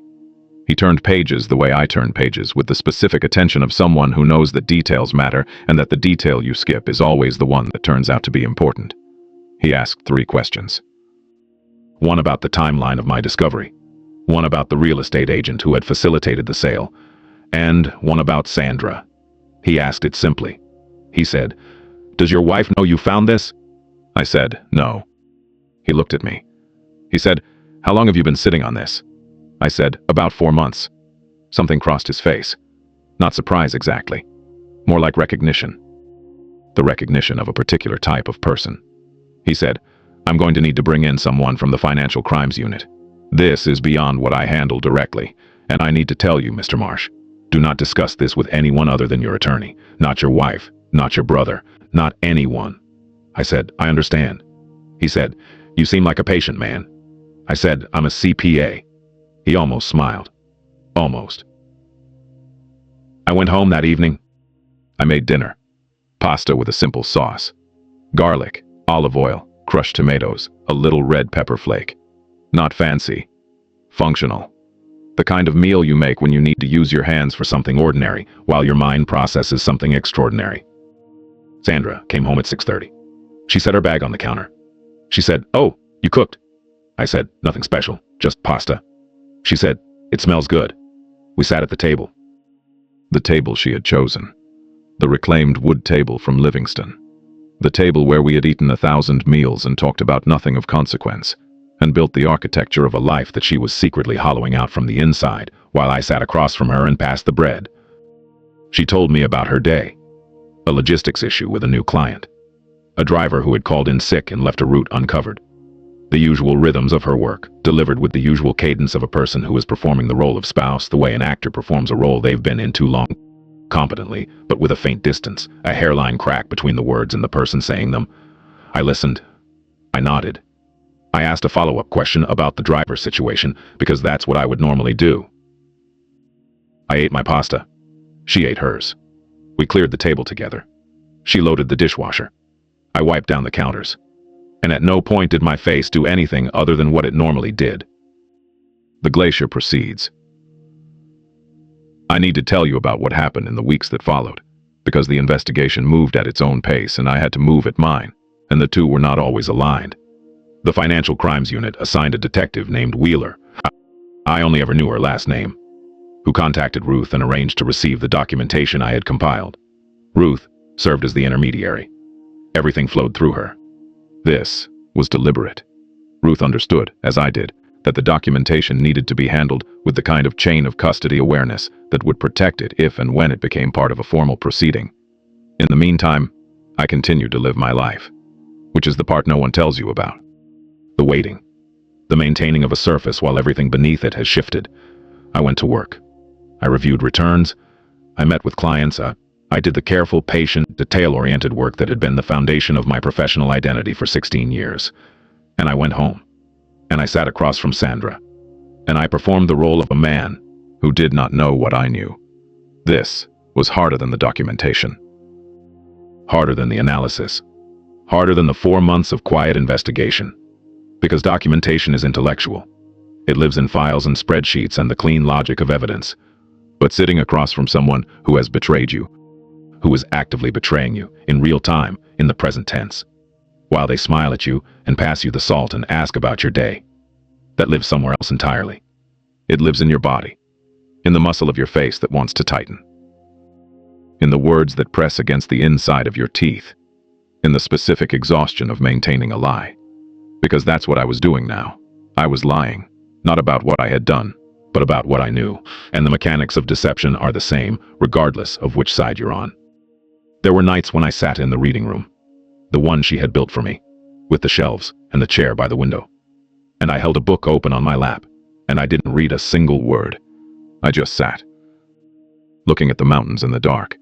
He turned pages the way I turn pages, with the specific attention of someone who knows that details matter and that the detail you skip is always the one that turns out to be important. He asked 3 questions. One about the timeline of my discovery, one about the real estate agent who had facilitated the sale, and one about Sandra. He asked it simply. He said, "Does your wife know you found this?" I said, "No." He looked at me. He said, "How long have you been sitting on this?" I said, "About 4 months." Something crossed his face. Not surprise exactly. More like recognition. The recognition of a particular type of person. He said, "I'm going to need to bring in someone from the Financial Crimes Unit. This is beyond what I handle directly, and I need to tell you, Mr. Marsh, do not discuss this with anyone other than your attorney, not your wife, not your brother, not anyone." I said, "I understand." He said, "You seem like a patient man." I said, "I'm a CPA." He almost smiled. Almost. I went home that evening. I made dinner. Pasta with a simple sauce. Garlic, olive oil, crushed tomatoes, a little red pepper flake. Not fancy. Functional. The kind of meal you make when you need to use your hands for something ordinary, while your mind processes something extraordinary. Sandra came home at 6:30. She set her bag on the counter. She said, "Oh, you cooked?" I said, "Nothing special, just pasta." She said, "It smells good." We sat at the table. The table she had chosen. The reclaimed wood table from Livingston. The table where we had eaten 1,000 meals and talked about nothing of consequence, and built the architecture of a life that she was secretly hollowing out from the inside, while I sat across from her and passed the bread. She told me about her day. A logistics issue with a new client. A driver who had called in sick and left a route uncovered. The usual rhythms of her work, delivered with the usual cadence of a person who is performing the role of spouse, the way an actor performs a role they've been in too long. Competently, but with a faint distance, a hairline crack between the words and the person saying them. I listened. I nodded. I asked a follow-up question about the driver situation, because that's what I would normally do. I ate my pasta. She ate hers. We cleared the table together. She loaded the dishwasher. I wiped down the counters. And at no point did my face do anything other than what it normally did. The glacier proceeds. I need to tell you about what happened in the weeks that followed, because the investigation moved at its own pace and I had to move at mine, and the two were not always aligned. The Financial Crimes Unit assigned a detective named Wheeler, I only ever knew her last name, who contacted Ruth and arranged to receive the documentation I had compiled. Ruth served as the intermediary. Everything flowed through her. This was deliberate. Ruth understood, as I did, that the documentation needed to be handled with the kind of chain of custody awareness that would protect it if and when it became part of a formal proceeding. In the meantime, I continued to live my life, which is the part no one tells you about. The waiting. The maintaining of a surface while everything beneath it has shifted. I went to work. I reviewed returns. I met with clients. I did the careful, patient, detail-oriented work that had been the foundation of my professional identity for 16 years. And I went home. And I sat across from Sandra. And I performed the role of a man who did not know what I knew. This was harder than the documentation. Harder than the analysis. Harder than the 4 months of quiet investigation. Because documentation is intellectual. It lives in files and spreadsheets and the clean logic of evidence. But sitting across from someone who has betrayed you, who is actively betraying you, in real time, in the present tense, while they smile at you and pass you the salt and ask about your day, that lives somewhere else entirely. It lives in your body, in the muscle of your face that wants to tighten, in the words that press against the inside of your teeth, in the specific exhaustion of maintaining a lie. Because that's what I was doing now. I was lying, not about what I had done, but about what I knew, and the mechanics of deception are the same, regardless of which side you're on. There were nights when I sat in the reading room, the one she had built for me, with the shelves and the chair by the window. And I held a book open on my lap, and I didn't read a single word. I just sat, looking at the mountains in the dark,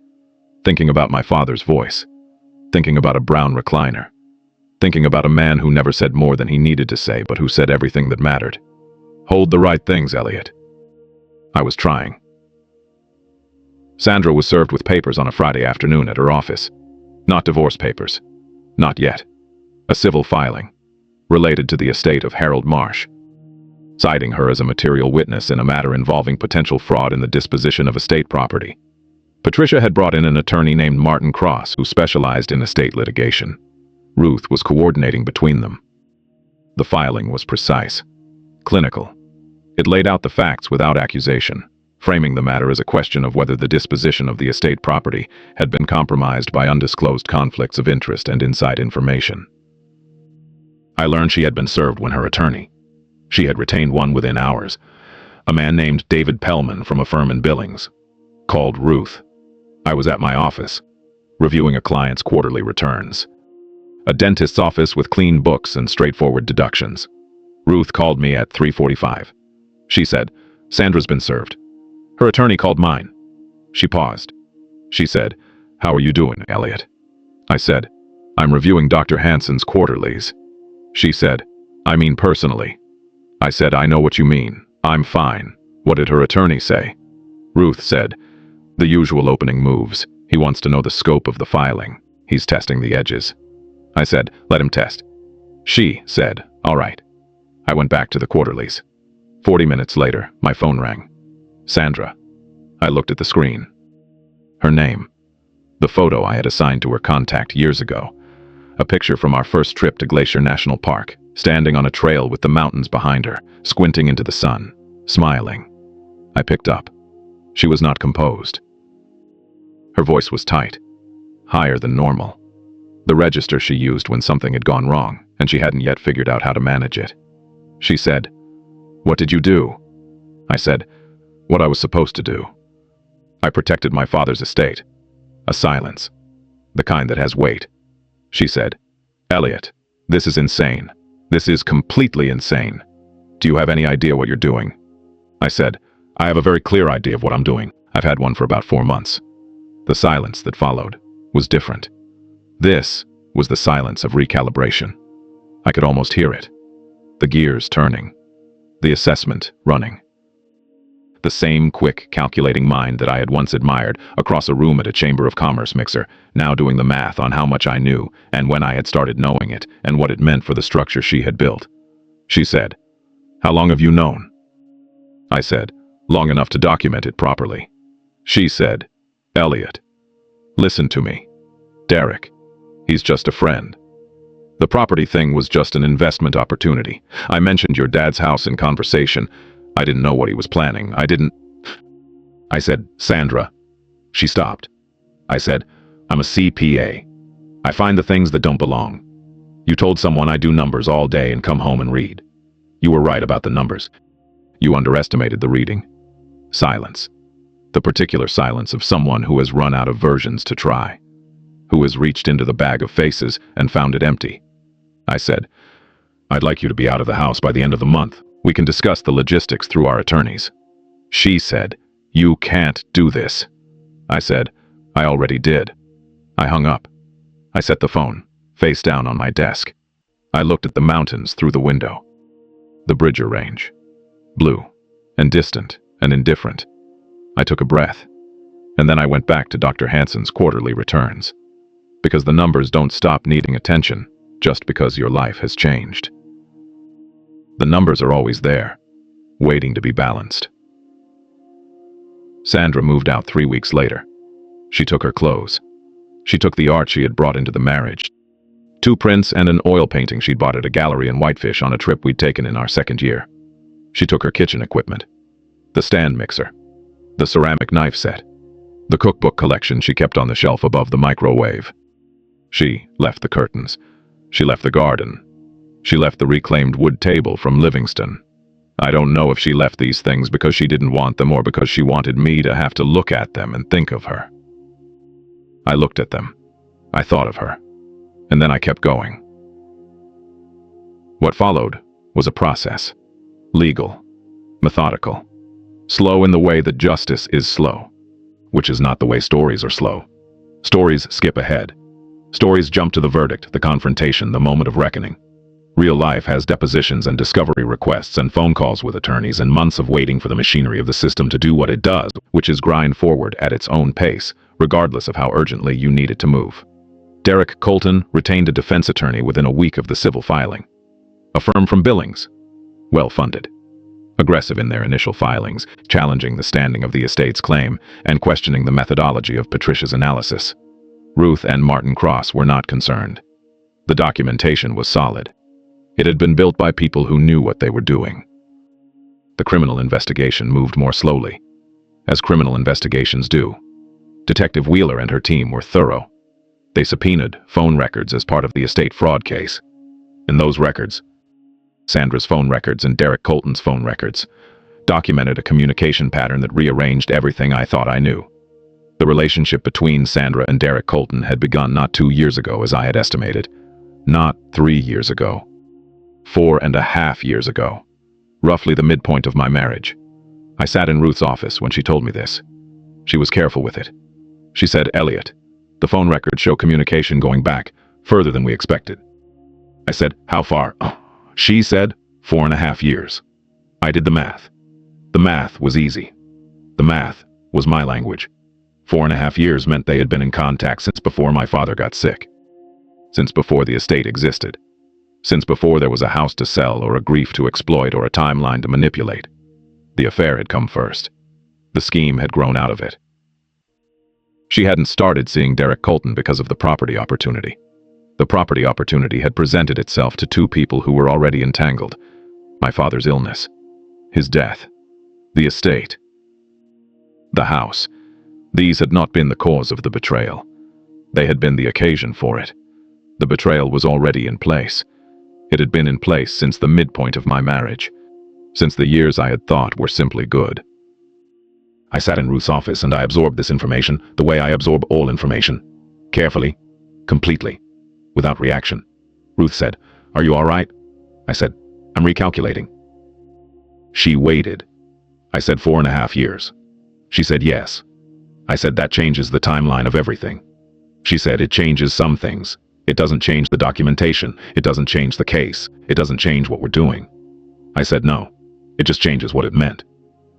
thinking about my father's voice, thinking about a brown recliner, thinking about a man who never said more than he needed to say, but who said everything that mattered. Hold the right things, Elliot. I was trying. Sandra was served with papers on a Friday afternoon at her office. Not divorce papers. Not yet. A civil filing, related to the estate of Harold Marsh, citing her as a material witness in a matter involving potential fraud in the disposition of estate property. Patricia had brought in an attorney named Martin Cross who specialized in estate litigation. Ruth was coordinating between them. The filing was precise, clinical. It laid out the facts without accusation, framing the matter as a question of whether the disposition of the estate property had been compromised by undisclosed conflicts of interest and inside information. I learned she had been served when her attorney. She had retained one within hours, a man named David Pellman from a firm in Billings, called Ruth. I was at my office, reviewing a client's quarterly returns. A dentist's office with clean books and straightforward deductions. Ruth called me at 3:45. She said, "Sandra's been served." Her attorney called mine. She paused. She said, "How are you doing, Elliot?" I said, "I'm reviewing Dr. Hansen's quarterlies." She said, "I mean personally." I said, "I know what you mean. I'm fine." What did her attorney say? Ruth said, "The usual opening moves. He wants to know the scope of the filing. He's testing the edges." I said, "Let him test." She said, "All right." I went back to the quarterlies. 40 minutes later, my phone rang. Sandra. I looked at the screen. Her name. The photo I had assigned to her contact years ago. A picture from our first trip to Glacier National Park, standing on a trail with the mountains behind her, squinting into the sun, smiling. I picked up. She was not composed. Her voice was tight, higher than normal. The register she used when something had gone wrong, and she hadn't yet figured out how to manage it. She said, "What did you do?" I said, "What I was supposed to do. I protected my father's estate." A silence. The kind that has weight. She said, "Elliot, this is insane. This is completely insane. Do you have any idea what you're doing?" I said, "I have a very clear idea of what I'm doing. I've had one for about 4 months." The silence that followed was different. This was the silence of recalibration. I could almost hear it. The gears turning. The assessment running. The same quick, calculating mind that I had once admired across a room at a Chamber of Commerce mixer, now doing the math on how much I knew and when I had started knowing it and what it meant for the structure she had built. She said, "How long have you known?" I said, "Long enough to document it properly." She said, "Elliot, listen to me. Derek, he's just a friend. The property thing was just an investment opportunity. I mentioned your dad's house in conversation. I didn't know what he was planning. I said, "Sandra." She stopped. I said, "I'm a CPA. I find the things that don't belong. You told someone I do numbers all day and come home and read. You were right about the numbers. You underestimated the reading." Silence. The particular silence of someone who has run out of versions to try, who has reached into the bag of faces and found it empty. I said, "I'd like you to be out of the house by the end of the month. We can discuss the logistics through our attorneys." She said, "You can't do this." I said, "I already did." I hung up. I set the phone, face down on my desk. I looked at the mountains through the window. The Bridger Range. Blue, and distant, and indifferent. I took a breath, and then I went back to Dr. Hansen's quarterly returns. Because the numbers don't stop needing attention just because your life has changed. The numbers are always there, waiting to be balanced. Sandra moved out 3 weeks later. She took her clothes. She took the art she had brought into the marriage. 2 prints and an oil painting she'd bought at a gallery in Whitefish on a trip we'd taken in our 2nd year. She took her kitchen equipment. The stand mixer. The ceramic knife set. The cookbook collection she kept on the shelf above the microwave. She left the curtains. She left the garden. She left the reclaimed wood table from Livingston. I don't know if she left these things because she didn't want them or because she wanted me to have to look at them and think of her. I looked at them. I thought of her. And then I kept going. What followed was a process. Legal. Methodical. Slow in the way that justice is slow. Which is not the way stories are slow. Stories skip ahead. Stories jump to the verdict, the confrontation, the moment of reckoning. Real life has depositions and discovery requests and phone calls with attorneys and months of waiting for the machinery of the system to do what it does, which is grind forward at its own pace, regardless of how urgently you need it to move. Derek Colton retained a defense attorney within a week of the civil filing. A firm from Billings. Well-funded. Aggressive in their initial filings, challenging the standing of the estate's claim and questioning the methodology of Patricia's analysis. Ruth and Martin Cross were not concerned. The documentation was solid. It had been built by people who knew what they were doing. The criminal investigation moved more slowly, as criminal investigations do. Detective Wheeler and her team were thorough. They subpoenaed phone records as part of the estate fraud case. In those records, Sandra's phone records and Derek Colton's phone records, documented a communication pattern that rearranged everything I thought I knew. The relationship between Sandra and Derek Colton had begun not 2 years ago as I had estimated, not 3 years ago. 4.5 years ago, roughly the midpoint of my marriage. I sat in Ruth's office when she told me this. She was careful with it. She said, "Elliot, the phone records show communication going back further than we expected." I said, "How far?" She said, 4.5 years. I did the math. The math was easy. The math was my language. 4.5 years meant they had been in contact since before my father got sick. Since before the estate existed. Since before there was a house to sell or a grief to exploit or a timeline to manipulate. The affair had come first. The scheme had grown out of it. She hadn't started seeing Derek Colton because of the property opportunity. The property opportunity had presented itself to 2 people who were already entangled. My father's illness. His death. The estate. The house. These had not been the cause of the betrayal. They had been the occasion for it. The betrayal was already in place. It had been in place since the midpoint of my marriage, since the years I had thought were simply good. I sat in Ruth's office and I absorbed this information the way I absorb all information. Carefully, completely, without reaction. Ruth said, "Are you all right?" I said, "I'm recalculating." She waited. I said, 4.5 years. She said, "Yes." I said, "That changes the timeline of everything." She said, "It changes some things. It doesn't change the documentation. It doesn't change the case. It doesn't change what we're doing." I said, "No. It just changes what it meant."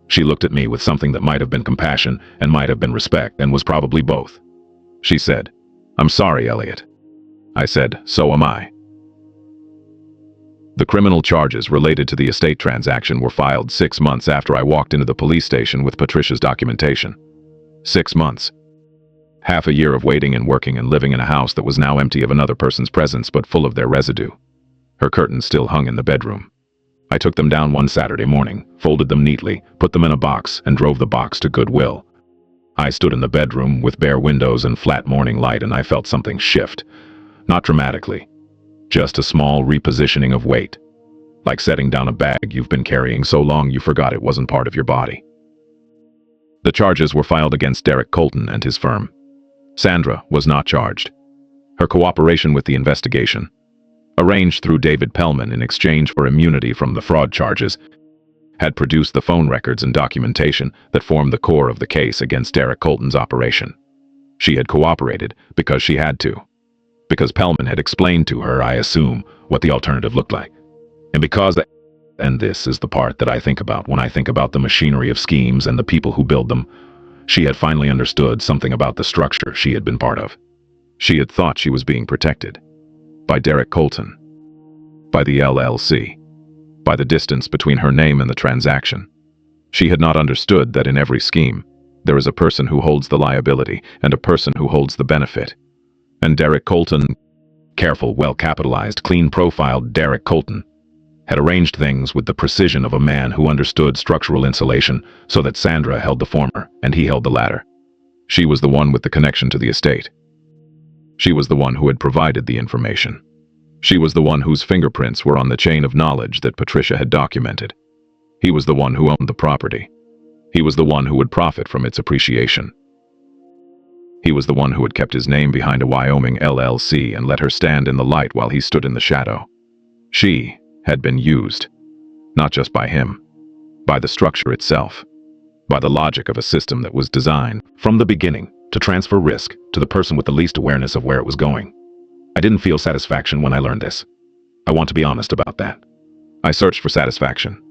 She looked at me with something that might have been compassion and might have been respect and was probably both. She said, "I'm sorry, Elliot." I said, "So am I." The criminal charges related to the estate transaction were filed 6 months after I walked into the police station with Patricia's documentation. 6 months. Half a year of waiting and working and living in a house that was now empty of another person's presence but full of their residue. Her curtains still hung in the bedroom. I took them down one Saturday morning, folded them neatly, put them in a box, and drove the box to Goodwill. I stood in the bedroom with bare windows and flat morning light and I felt something shift. Not dramatically. Just a small repositioning of weight. Like setting down a bag you've been carrying so long you forgot it wasn't part of your body. The charges were filed against Derek Colton and his firm. Sandra was not charged. Her cooperation with the investigation, arranged through David Pellman in exchange for immunity from the fraud charges, had produced the phone records and documentation that formed the core of the case against Derek Colton's operation. She had cooperated because she had to. Because Pellman had explained to her, I assume, what the alternative looked like. And because and this is the part that I think about when I think about the machinery of schemes and the people who build them, she had finally understood something about the structure she had been part of. She had thought she was being protected. By Derek Colton. By the LLC. By by the distance between her name and the transaction. She had not understood that in every scheme, there is a person who holds the liability and a person who holds the benefit. And Derek Colton, careful, well-capitalized, clean-profiled Derek Colton, had arranged things with the precision of a man who understood structural insulation so that Sandra held the former and he held the latter. She was the one with the connection to the estate. She was the one who had provided the information. She was the one whose fingerprints were on the chain of knowledge that Patricia had documented. He was the one who owned the property. He was the one who would profit from its appreciation. He was the one who had kept his name behind a Wyoming LLC and let her stand in the light while he stood in the shadow. She had been used, not just by him, by the structure itself, by the logic of a system that was designed, from the beginning, to transfer risk to the person with the least awareness of where it was going. I didn't feel satisfaction when I learned this. I want to be honest about that. I searched for satisfaction.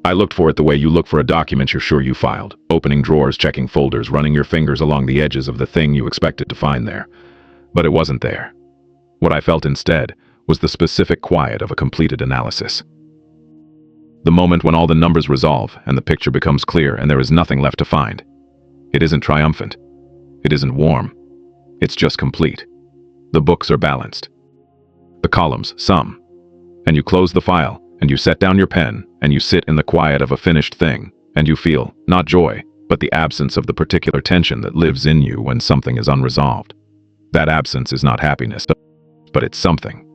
I looked for it the way you look for a document you're sure you filed, opening drawers, checking folders, running your fingers along the edges of the thing you expected to find there. But it wasn't there. What I felt instead was the specific quiet of a completed analysis. The moment when all the numbers resolve and the picture becomes clear and there is nothing left to find. It isn't triumphant. It isn't warm. It's just complete. The books are balanced. The columns sum. And you close the file, and you set down your pen, and you sit in the quiet of a finished thing, and you feel, not joy, but the absence of the particular tension that lives in you when something is unresolved. That absence is not happiness, but it's something.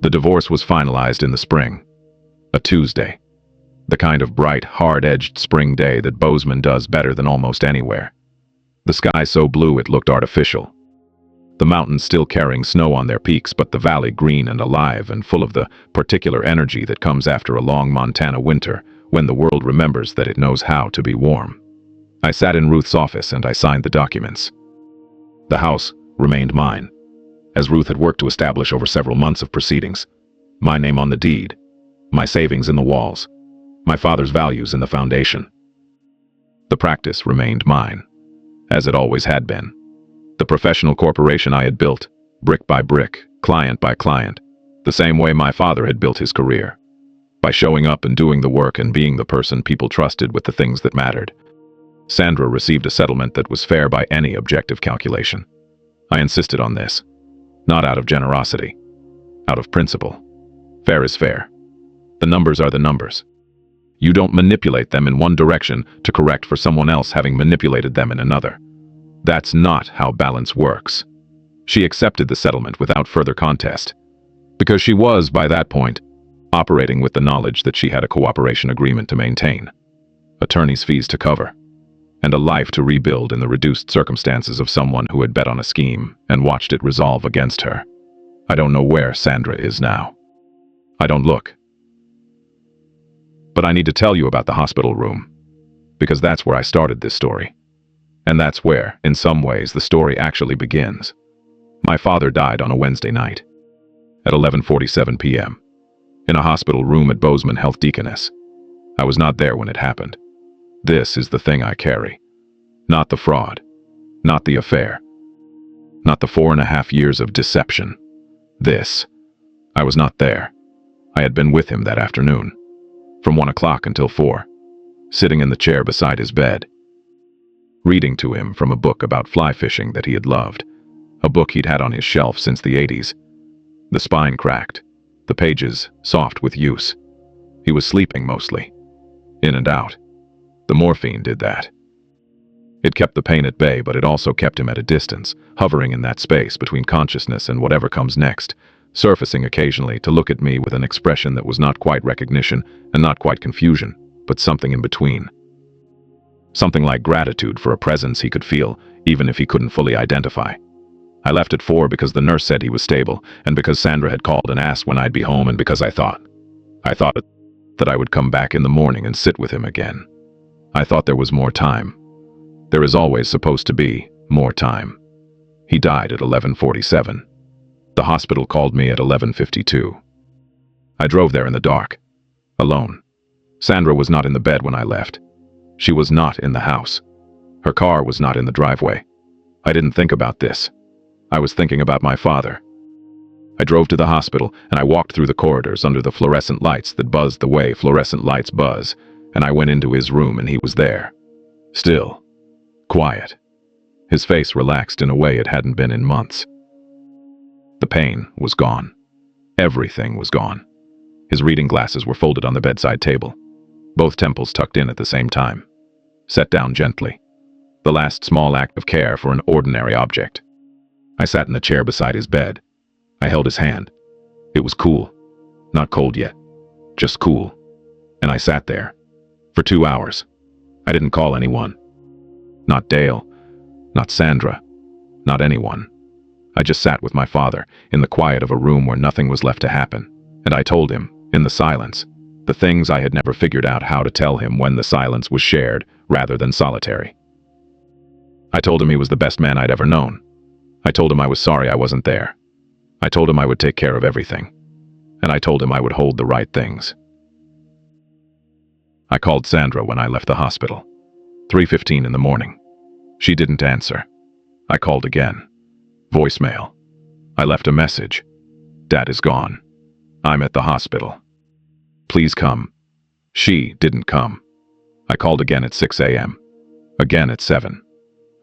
The divorce was finalized in the spring. A Tuesday. The kind of bright, hard-edged spring day that Bozeman does better than almost anywhere. The sky so blue it looked artificial. The mountains still carrying snow on their peaks, but the valley green and alive and full of the particular energy that comes after a long Montana winter when the world remembers that it knows how to be warm. I sat in Ruth's office and I signed the documents. The house remained mine, as Ruth had worked to establish over several months of proceedings. My name on the deed, my savings in the walls, my father's values in the foundation. The practice remained mine, as it always had been. The professional corporation I had built, brick by brick, client by client, the same way my father had built his career. By showing up and doing the work and being the person people trusted with the things that mattered. Sandra received a settlement that was fair by any objective calculation. I insisted on this, not out of generosity, out of principle. Fair is fair. The numbers are the numbers. You don't manipulate them in one direction to correct for someone else having manipulated them in another. That's not how balance works. She accepted the settlement without further contest, because she was, by that point, operating with the knowledge that she had a cooperation agreement to maintain, attorney's fees to cover, and a life to rebuild in the reduced circumstances of someone who had bet on a scheme and watched it resolve against her. I don't know where Sandra is now. I don't look. But I need to tell you about the hospital room, because that's where I started this story. And that's where, in some ways, the story actually begins. My father died on a Wednesday night, at 11:47 p.m., in a hospital room at Bozeman Health Deaconess. I was not there when it happened. This is the thing I carry. Not the fraud. Not the affair. Not the 4.5 years of deception. This. I was not there. I had been with him that afternoon, from 1 o'clock until 4, sitting in the chair beside his bed, reading to him from a book about fly fishing that he had loved, a book he'd had on his shelf since the 80s. The spine cracked, the pages soft with use. He was sleeping mostly, in and out. The morphine did that. It kept the pain at bay, but it also kept him at a distance, hovering in that space between consciousness and whatever comes next, surfacing occasionally to look at me with an expression that was not quite recognition and not quite confusion, but something in between. Something like gratitude for a presence he could feel, even if he couldn't fully identify. I left at 4 because the nurse said he was stable, and because Sandra had called and asked when I'd be home, and because I thought that I would come back in the morning and sit with him again. I thought there was more time. There is always supposed to be more time. He died at 11:47. The hospital called me at 11:52. I drove there in the dark, alone. Sandra was not in the bed when I left. She was not in the house. Her car was not in the driveway. I didn't think about this. I was thinking about my father. I drove to the hospital, and I walked through the corridors under the fluorescent lights that buzzed the way fluorescent lights buzz, and I went into his room and he was there. Still. Quiet. His face relaxed in a way it hadn't been in months. The pain was gone. Everything was gone. His reading glasses were folded on the bedside table, both temples tucked in at the same time. Set down gently. The last small act of care for an ordinary object. I sat in the chair beside his bed. I held his hand. It was cool. Not cold yet. Just cool. And I sat there. For 2 hours. I didn't call anyone. Not Dale. Not Sandra. Not anyone. I just sat with my father, in the quiet of a room where nothing was left to happen. And I told him, in the silence, the things I had never figured out how to tell him when the silence was shared, rather than solitary. I told him he was the best man I'd ever known. I told him I was sorry I wasn't there. I told him I would take care of everything. And I told him I would hold the right things. I called Sandra when I left the hospital. 3:15 in the morning. She didn't answer. I called again. Voicemail. I left a message. Dad is gone. I'm at the hospital. Please come. She didn't come. I called again at 6 a.m. Again at 7.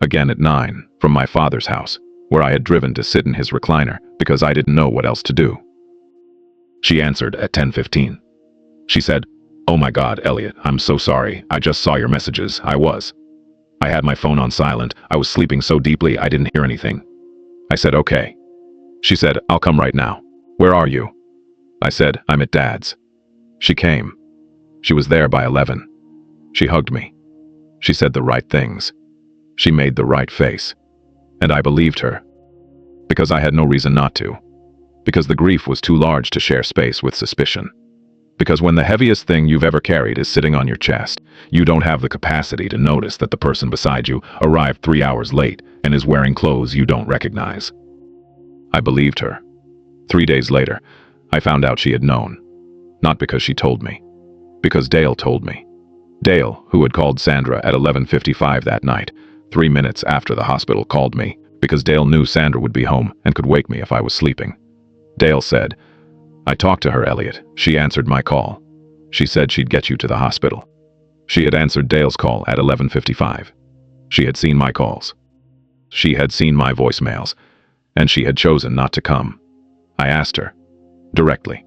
Again at 9, from my father's house, where I had driven to sit in his recliner because I didn't know what else to do. She answered at 10:15. She said, "Oh my God, Elliot, I'm so sorry. I just saw your messages. I had my phone on silent. I was sleeping so deeply I didn't hear anything." I said, "Okay." She said, "I'll come right now. Where are you?" I said, "I'm at Dad's." She came. She was there by 11. She hugged me. She said the right things. She made the right face. And I believed her. Because I had no reason not to. Because the grief was too large to share space with suspicion. Because when the heaviest thing you've ever carried is sitting on your chest, you don't have the capacity to notice that the person beside you arrived 3 hours late and is wearing clothes you don't recognize. I believed her. 3 days later, I found out she had known. Not because she told me. Because Dale told me. Dale, who had called Sandra at 11:55 that night, 3 minutes after the hospital called me, because Dale knew Sandra would be home and could wake me if I was sleeping. Dale said, "I talked to her, Elliot. She answered my call. She said she'd get you to the hospital." She had answered Dale's call at 11:55. She had seen my calls. She had seen my voicemails, and she had chosen not to come. I asked her. Directly.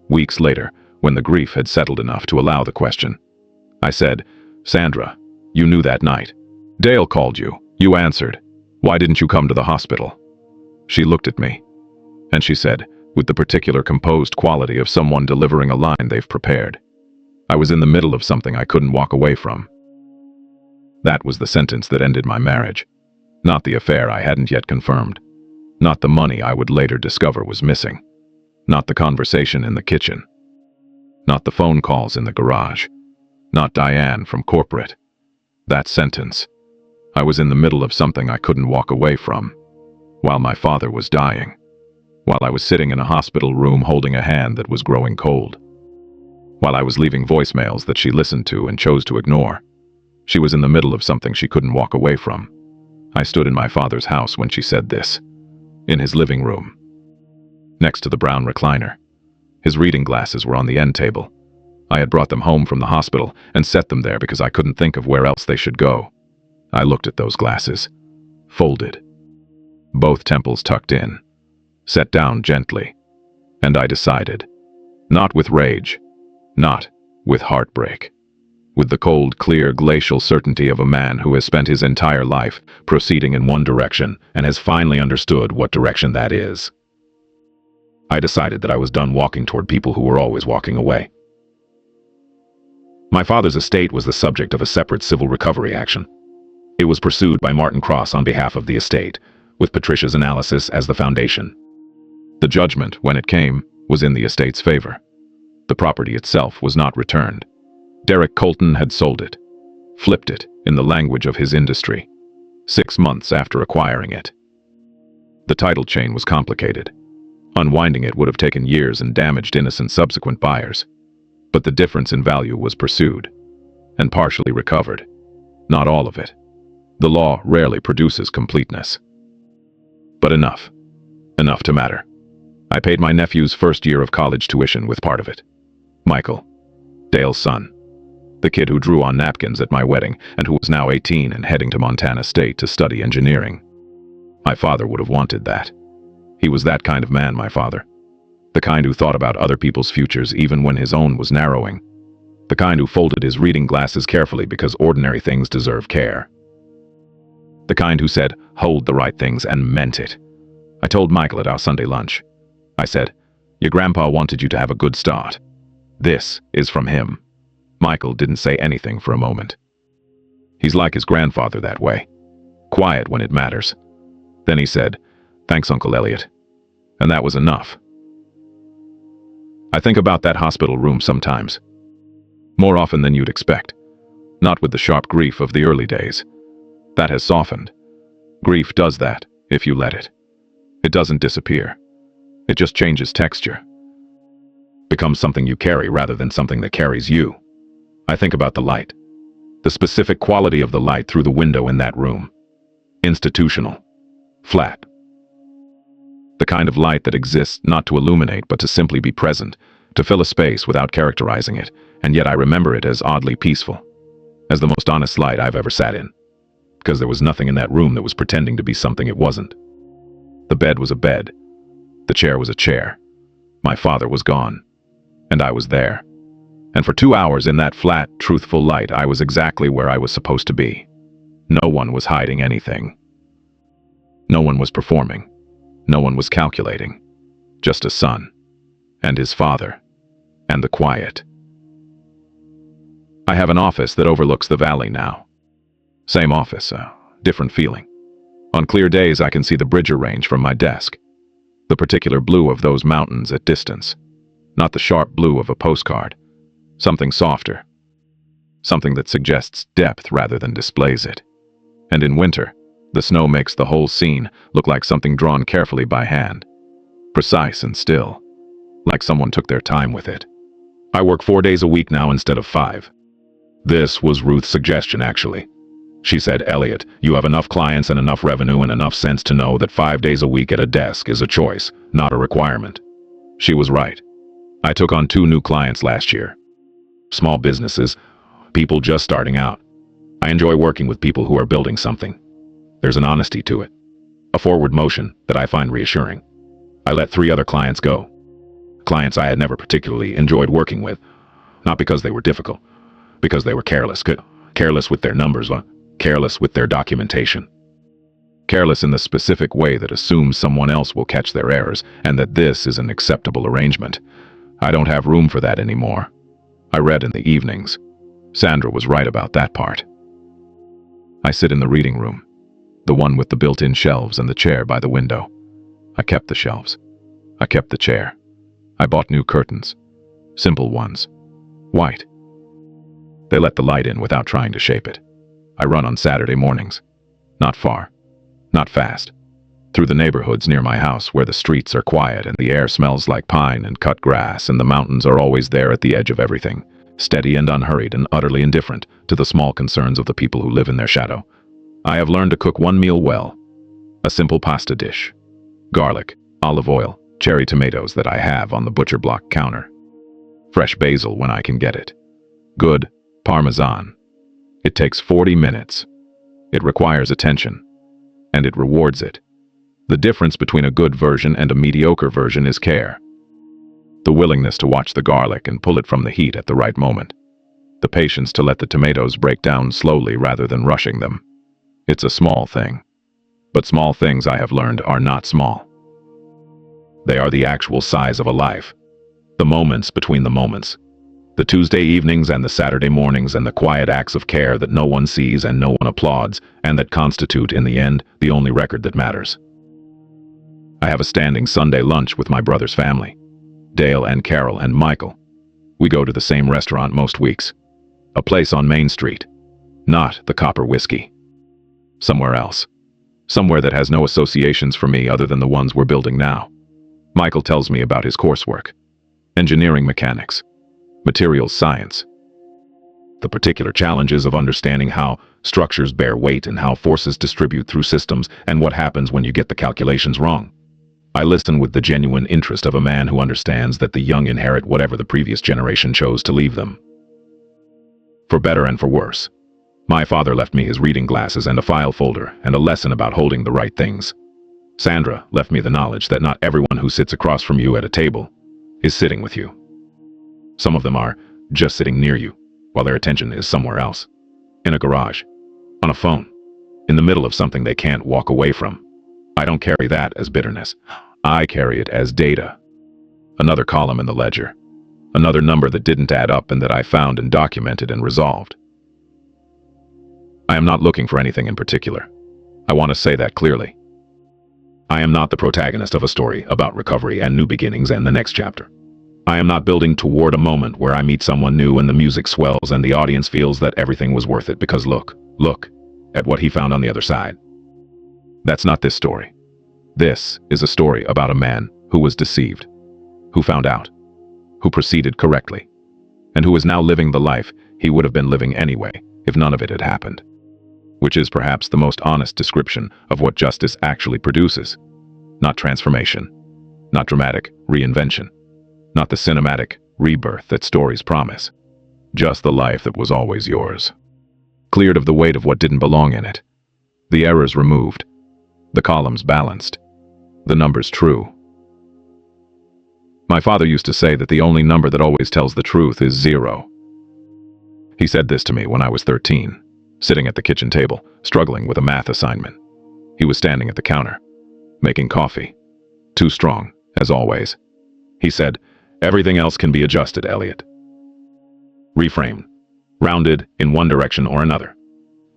Weeks later, when the grief had settled enough to allow the question. I said, "Sandra, you knew that night. Dale called you. You answered. Why didn't you come to the hospital?" She looked at me, and she said, with the particular composed quality of someone delivering a line they've prepared, "I was in the middle of something I couldn't walk away from." That was the sentence that ended my marriage. Not the affair I hadn't yet confirmed. Not the money I would later discover was missing. Not the conversation in the kitchen. Not the phone calls in the garage. Not Diane from corporate. That sentence. I was in the middle of something I couldn't walk away from. While my father was dying. While I was sitting in a hospital room holding a hand that was growing cold. While I was leaving voicemails that she listened to and chose to ignore. She was in the middle of something she couldn't walk away from. I stood in my father's house when she said this. In his living room. Next to the brown recliner. His reading glasses were on the end table. I had brought them home from the hospital and set them there because I couldn't think of where else they should go. I looked at those glasses. Folded. Both temples tucked in. Set down gently. And I decided. Not with rage. Not with heartbreak. With the cold, clear, glacial certainty of a man who has spent his entire life proceeding in one direction and has finally understood what direction that is. I decided that I was done walking toward people who were always walking away. My father's estate was the subject of a separate civil recovery action. It was pursued by Martin Cross on behalf of the estate, with Patricia's analysis as the foundation. The judgment, when it came, was in the estate's favor. The property itself was not returned. Derek Colton had sold it, flipped it in the language of his industry, 6 months after acquiring it. The title chain was complicated. Unwinding it would have taken years and damaged innocent subsequent buyers. But the difference in value was pursued, and partially recovered. Not all of it. The law rarely produces completeness. But enough. Enough to matter. I paid my nephew's first year of college tuition with part of it. Michael, Dale's son. The kid who drew on napkins at my wedding and who was now 18 and heading to Montana State to study engineering. My father would have wanted that. He was that kind of man, my father. The kind who thought about other people's futures even when his own was narrowing. The kind who folded his reading glasses carefully because ordinary things deserve care. The kind who said, hold the right things, and meant it. I told Michael at our Sunday lunch. I said, your grandpa wanted you to have a good start. This is from him. Michael didn't say anything for a moment. He's like his grandfather that way. Quiet when it matters. Then he said, thanks, Uncle Elliot. And that was enough. I think about that hospital room sometimes. More often than you'd expect. Not with the sharp grief of the early days. That has softened. Grief does that, if you let it. It doesn't disappear. It just changes texture. Becomes something you carry rather than something that carries you. I think about the light. The specific quality of the light through the window in that room. Institutional. Flat. The kind of light that exists not to illuminate but to simply be present, to fill a space without characterizing it, and yet I remember it as oddly peaceful. As the most honest light I've ever sat in. Because there was nothing in that room that was pretending to be something it wasn't. The bed was a bed. The chair was a chair. My father was gone. And I was there. And for 2 hours in that flat, truthful light, I was exactly where I was supposed to be. No one was hiding anything. No one was performing. No one was calculating. Just a son. And his father. And the quiet. I have an office that overlooks the valley now. Same office, different feeling. On clear days I can see the Bridger Range from my desk. The particular blue of those mountains at distance. Not the sharp blue of a postcard. Something softer. Something that suggests depth rather than displays it. And in winter, the snow makes the whole scene look like something drawn carefully by hand. Precise and still. Like someone took their time with it. I work 4 days a week now instead of 5. This was Ruth's suggestion, actually. She said, Elliot, you have enough clients and enough revenue and enough sense to know that 5 days a week at a desk is a choice, not a requirement. She was right. I took on 2 new clients last year. Small businesses, people just starting out. I enjoy working with people who are building something. There's an honesty to it. A forward motion that I find reassuring. I let 3 other clients go. Clients I had never particularly enjoyed working with. Not because they were difficult. Because they were careless. Careless with their numbers. Careless with their documentation. Careless in the specific way that assumes someone else will catch their errors and that this is an acceptable arrangement. I don't have room for that anymore. I read in the evenings. Sandra was right about that part. I sit in the reading room. The one with the built-in shelves and the chair by the window. I kept the shelves. I kept the chair. I bought new curtains. Simple ones. White. They let the light in without trying to shape it. I run on Saturday mornings. Not far. Not fast. Through the neighborhoods near my house where the streets are quiet and the air smells like pine and cut grass and the mountains are always there at the edge of everything, steady and unhurried and utterly indifferent to the small concerns of the people who live in their shadow. I have learned to cook one meal well. A simple pasta dish. Garlic, olive oil, cherry tomatoes that I have on the butcher block counter. Fresh basil when I can get it. Good Parmesan. It takes 40 minutes. It requires attention. And it rewards it. The difference between a good version and a mediocre version is care. The willingness to watch the garlic and pull it from the heat at the right moment. The patience to let the tomatoes break down slowly rather than rushing them. It's a small thing. But small things, I have learned, are not small. They are the actual size of a life. The moments between the moments. The Tuesday evenings and the Saturday mornings and the quiet acts of care that no one sees and no one applauds, and that constitute, in the end, the only record that matters. I have a standing Sunday lunch with my brother's family. Dale and Carol and Michael. We go to the same restaurant most weeks. A place on Main Street. Not the Copper Whiskey. Somewhere else. Somewhere that has no associations for me other than the ones we're building now. Michael tells me about his coursework. Engineering mechanics. Materials science. The particular challenges of understanding how structures bear weight and how forces distribute through systems and what happens when you get the calculations wrong. I listen with the genuine interest of a man who understands that the young inherit whatever the previous generation chose to leave them. For better and for worse. My father left me his reading glasses and a file folder and a lesson about holding the right things. Sandra left me the knowledge that not everyone who sits across from you at a table is sitting with you. Some of them are just sitting near you, while their attention is somewhere else. In a garage, on a phone, in the middle of something they can't walk away from. I don't carry that as bitterness. I carry it as data. Another column in the ledger. Another number that didn't add up and that I found and documented and resolved. I am not looking for anything in particular. I want to say that clearly. I am not the protagonist of a story about recovery and new beginnings and the next chapter. I am not building toward a moment where I meet someone new and the music swells and the audience feels that everything was worth it because look at what he found on the other side. That's not this story. This is a story about a man who was deceived, who found out, who proceeded correctly, and who is now living the life he would have been living anyway if none of it had happened. Which is perhaps the most honest description of what justice actually produces. Not transformation, not dramatic reinvention, not the cinematic rebirth that stories promise. Just the life that was always yours. Cleared of the weight of what didn't belong in it. The errors removed. The columns balanced. The numbers true. My father used to say that the only number that always tells the truth is 0. He said this to me when I was 13, sitting at the kitchen table, struggling with a math assignment. He was standing at the counter, making coffee. Too strong, as always. He said, "Everything else can be adjusted, Elliot." Reframed. Rounded in one direction or another.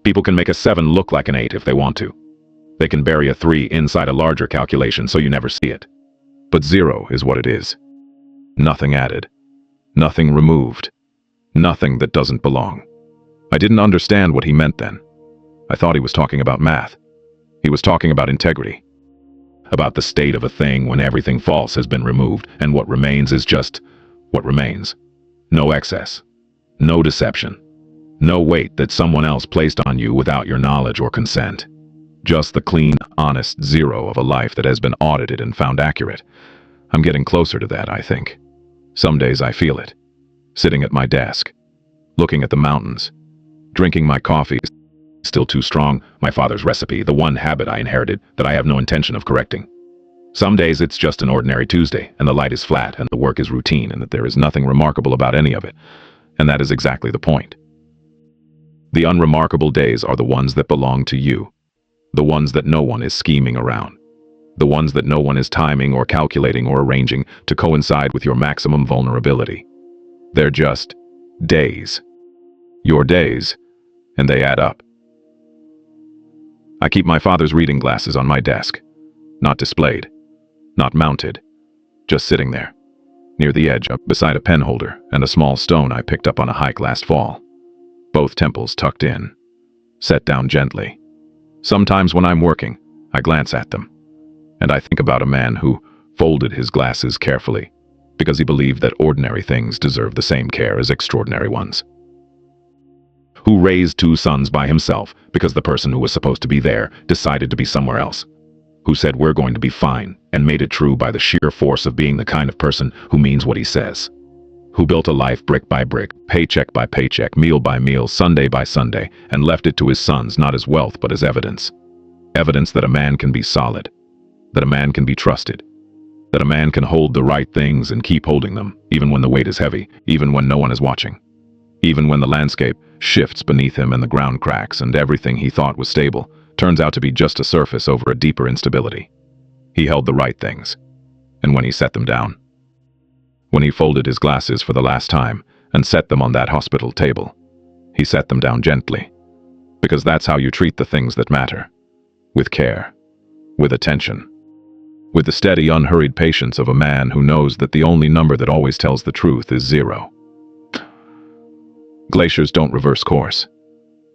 People can make a 7 look like an 8 if they want to. They can bury a 3 inside a larger calculation so you never see it. But 0 is what it is. Nothing added. Nothing removed. Nothing that doesn't belong. I didn't understand what he meant then. I thought he was talking about math. He was talking about integrity. About the state of a thing when everything false has been removed and what remains is just what remains. No excess. No deception. No weight that someone else placed on you without your knowledge or consent. Just the clean, honest 0 of a life that has been audited and found accurate. I'm getting closer to that, I think. Some days I feel it. Sitting at my desk. Looking at the mountains. Drinking my coffee. Still too strong, my father's recipe, the one habit I inherited that I have no intention of correcting. Some days it's just an ordinary Tuesday, and the light is flat, and the work is routine, and that there is nothing remarkable about any of it. And that is exactly the point. The unremarkable days are the ones that belong to you. The ones that no one is scheming around. The ones that no one is timing or calculating or arranging to coincide with your maximum vulnerability. They're just days. Your days, and they add up. I keep my father's reading glasses on my desk. Not displayed. Not mounted. Just sitting there. Near the edge, up beside a pen holder and a small stone I picked up on a hike last fall. Both temples tucked in. Set down gently. Sometimes when I'm working, I glance at them. And I think about a man who folded his glasses carefully because he believed that ordinary things deserve the same care as extraordinary ones. Who raised 2 sons by himself because the person who was supposed to be there decided to be somewhere else. Who said we're going to be fine and made it true by the sheer force of being the kind of person who means what he says. Who built a life brick by brick, paycheck by paycheck, meal by meal, Sunday by Sunday, and left it to his sons not as wealth but as evidence. Evidence that a man can be solid, that a man can be trusted, that a man can hold the right things and keep holding them, even when the weight is heavy, even when no one is watching. Even when the landscape shifts beneath him and the ground cracks and everything he thought was stable turns out to be just a surface over a deeper instability. He held the right things. And when he set them down, when he folded his glasses for the last time and set them on that hospital table, he set them down gently. Because that's how you treat the things that matter. With care. With attention. With the steady, unhurried patience of a man who knows that the only number that always tells the truth is 0. Glaciers don't reverse course.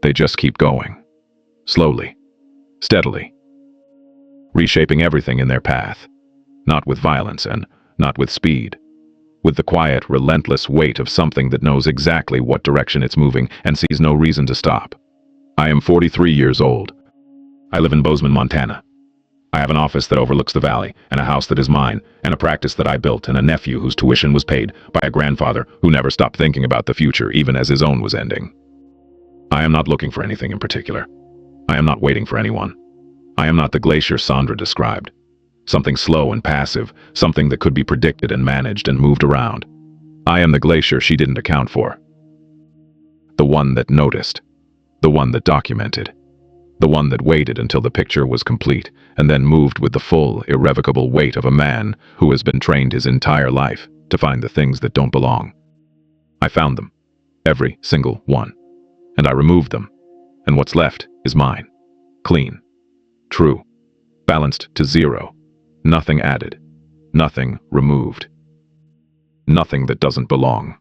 They just keep going. Slowly. Steadily. Reshaping everything in their path. Not with violence and not with speed. With the quiet, relentless weight of something that knows exactly what direction it's moving and sees no reason to stop. I am 43 years old. I live in Bozeman, Montana. I have an office that overlooks the valley, and a house that is mine, and a practice that I built, and a nephew whose tuition was paid by a grandfather who never stopped thinking about the future even as his own was ending. I am not looking for anything in particular. I am not waiting for anyone. I am not the glacier Sandra described. Something slow and passive, something that could be predicted and managed and moved around. I am the glacier she didn't account for. The one that noticed. The one that documented. The one that waited until the picture was complete and then moved with the full, irrevocable weight of a man who has been trained his entire life to find the things that don't belong. I found them. Every single one. And I removed them. And what's left is mine. Clean. True. Balanced to zero. Nothing added. Nothing removed. Nothing that doesn't belong.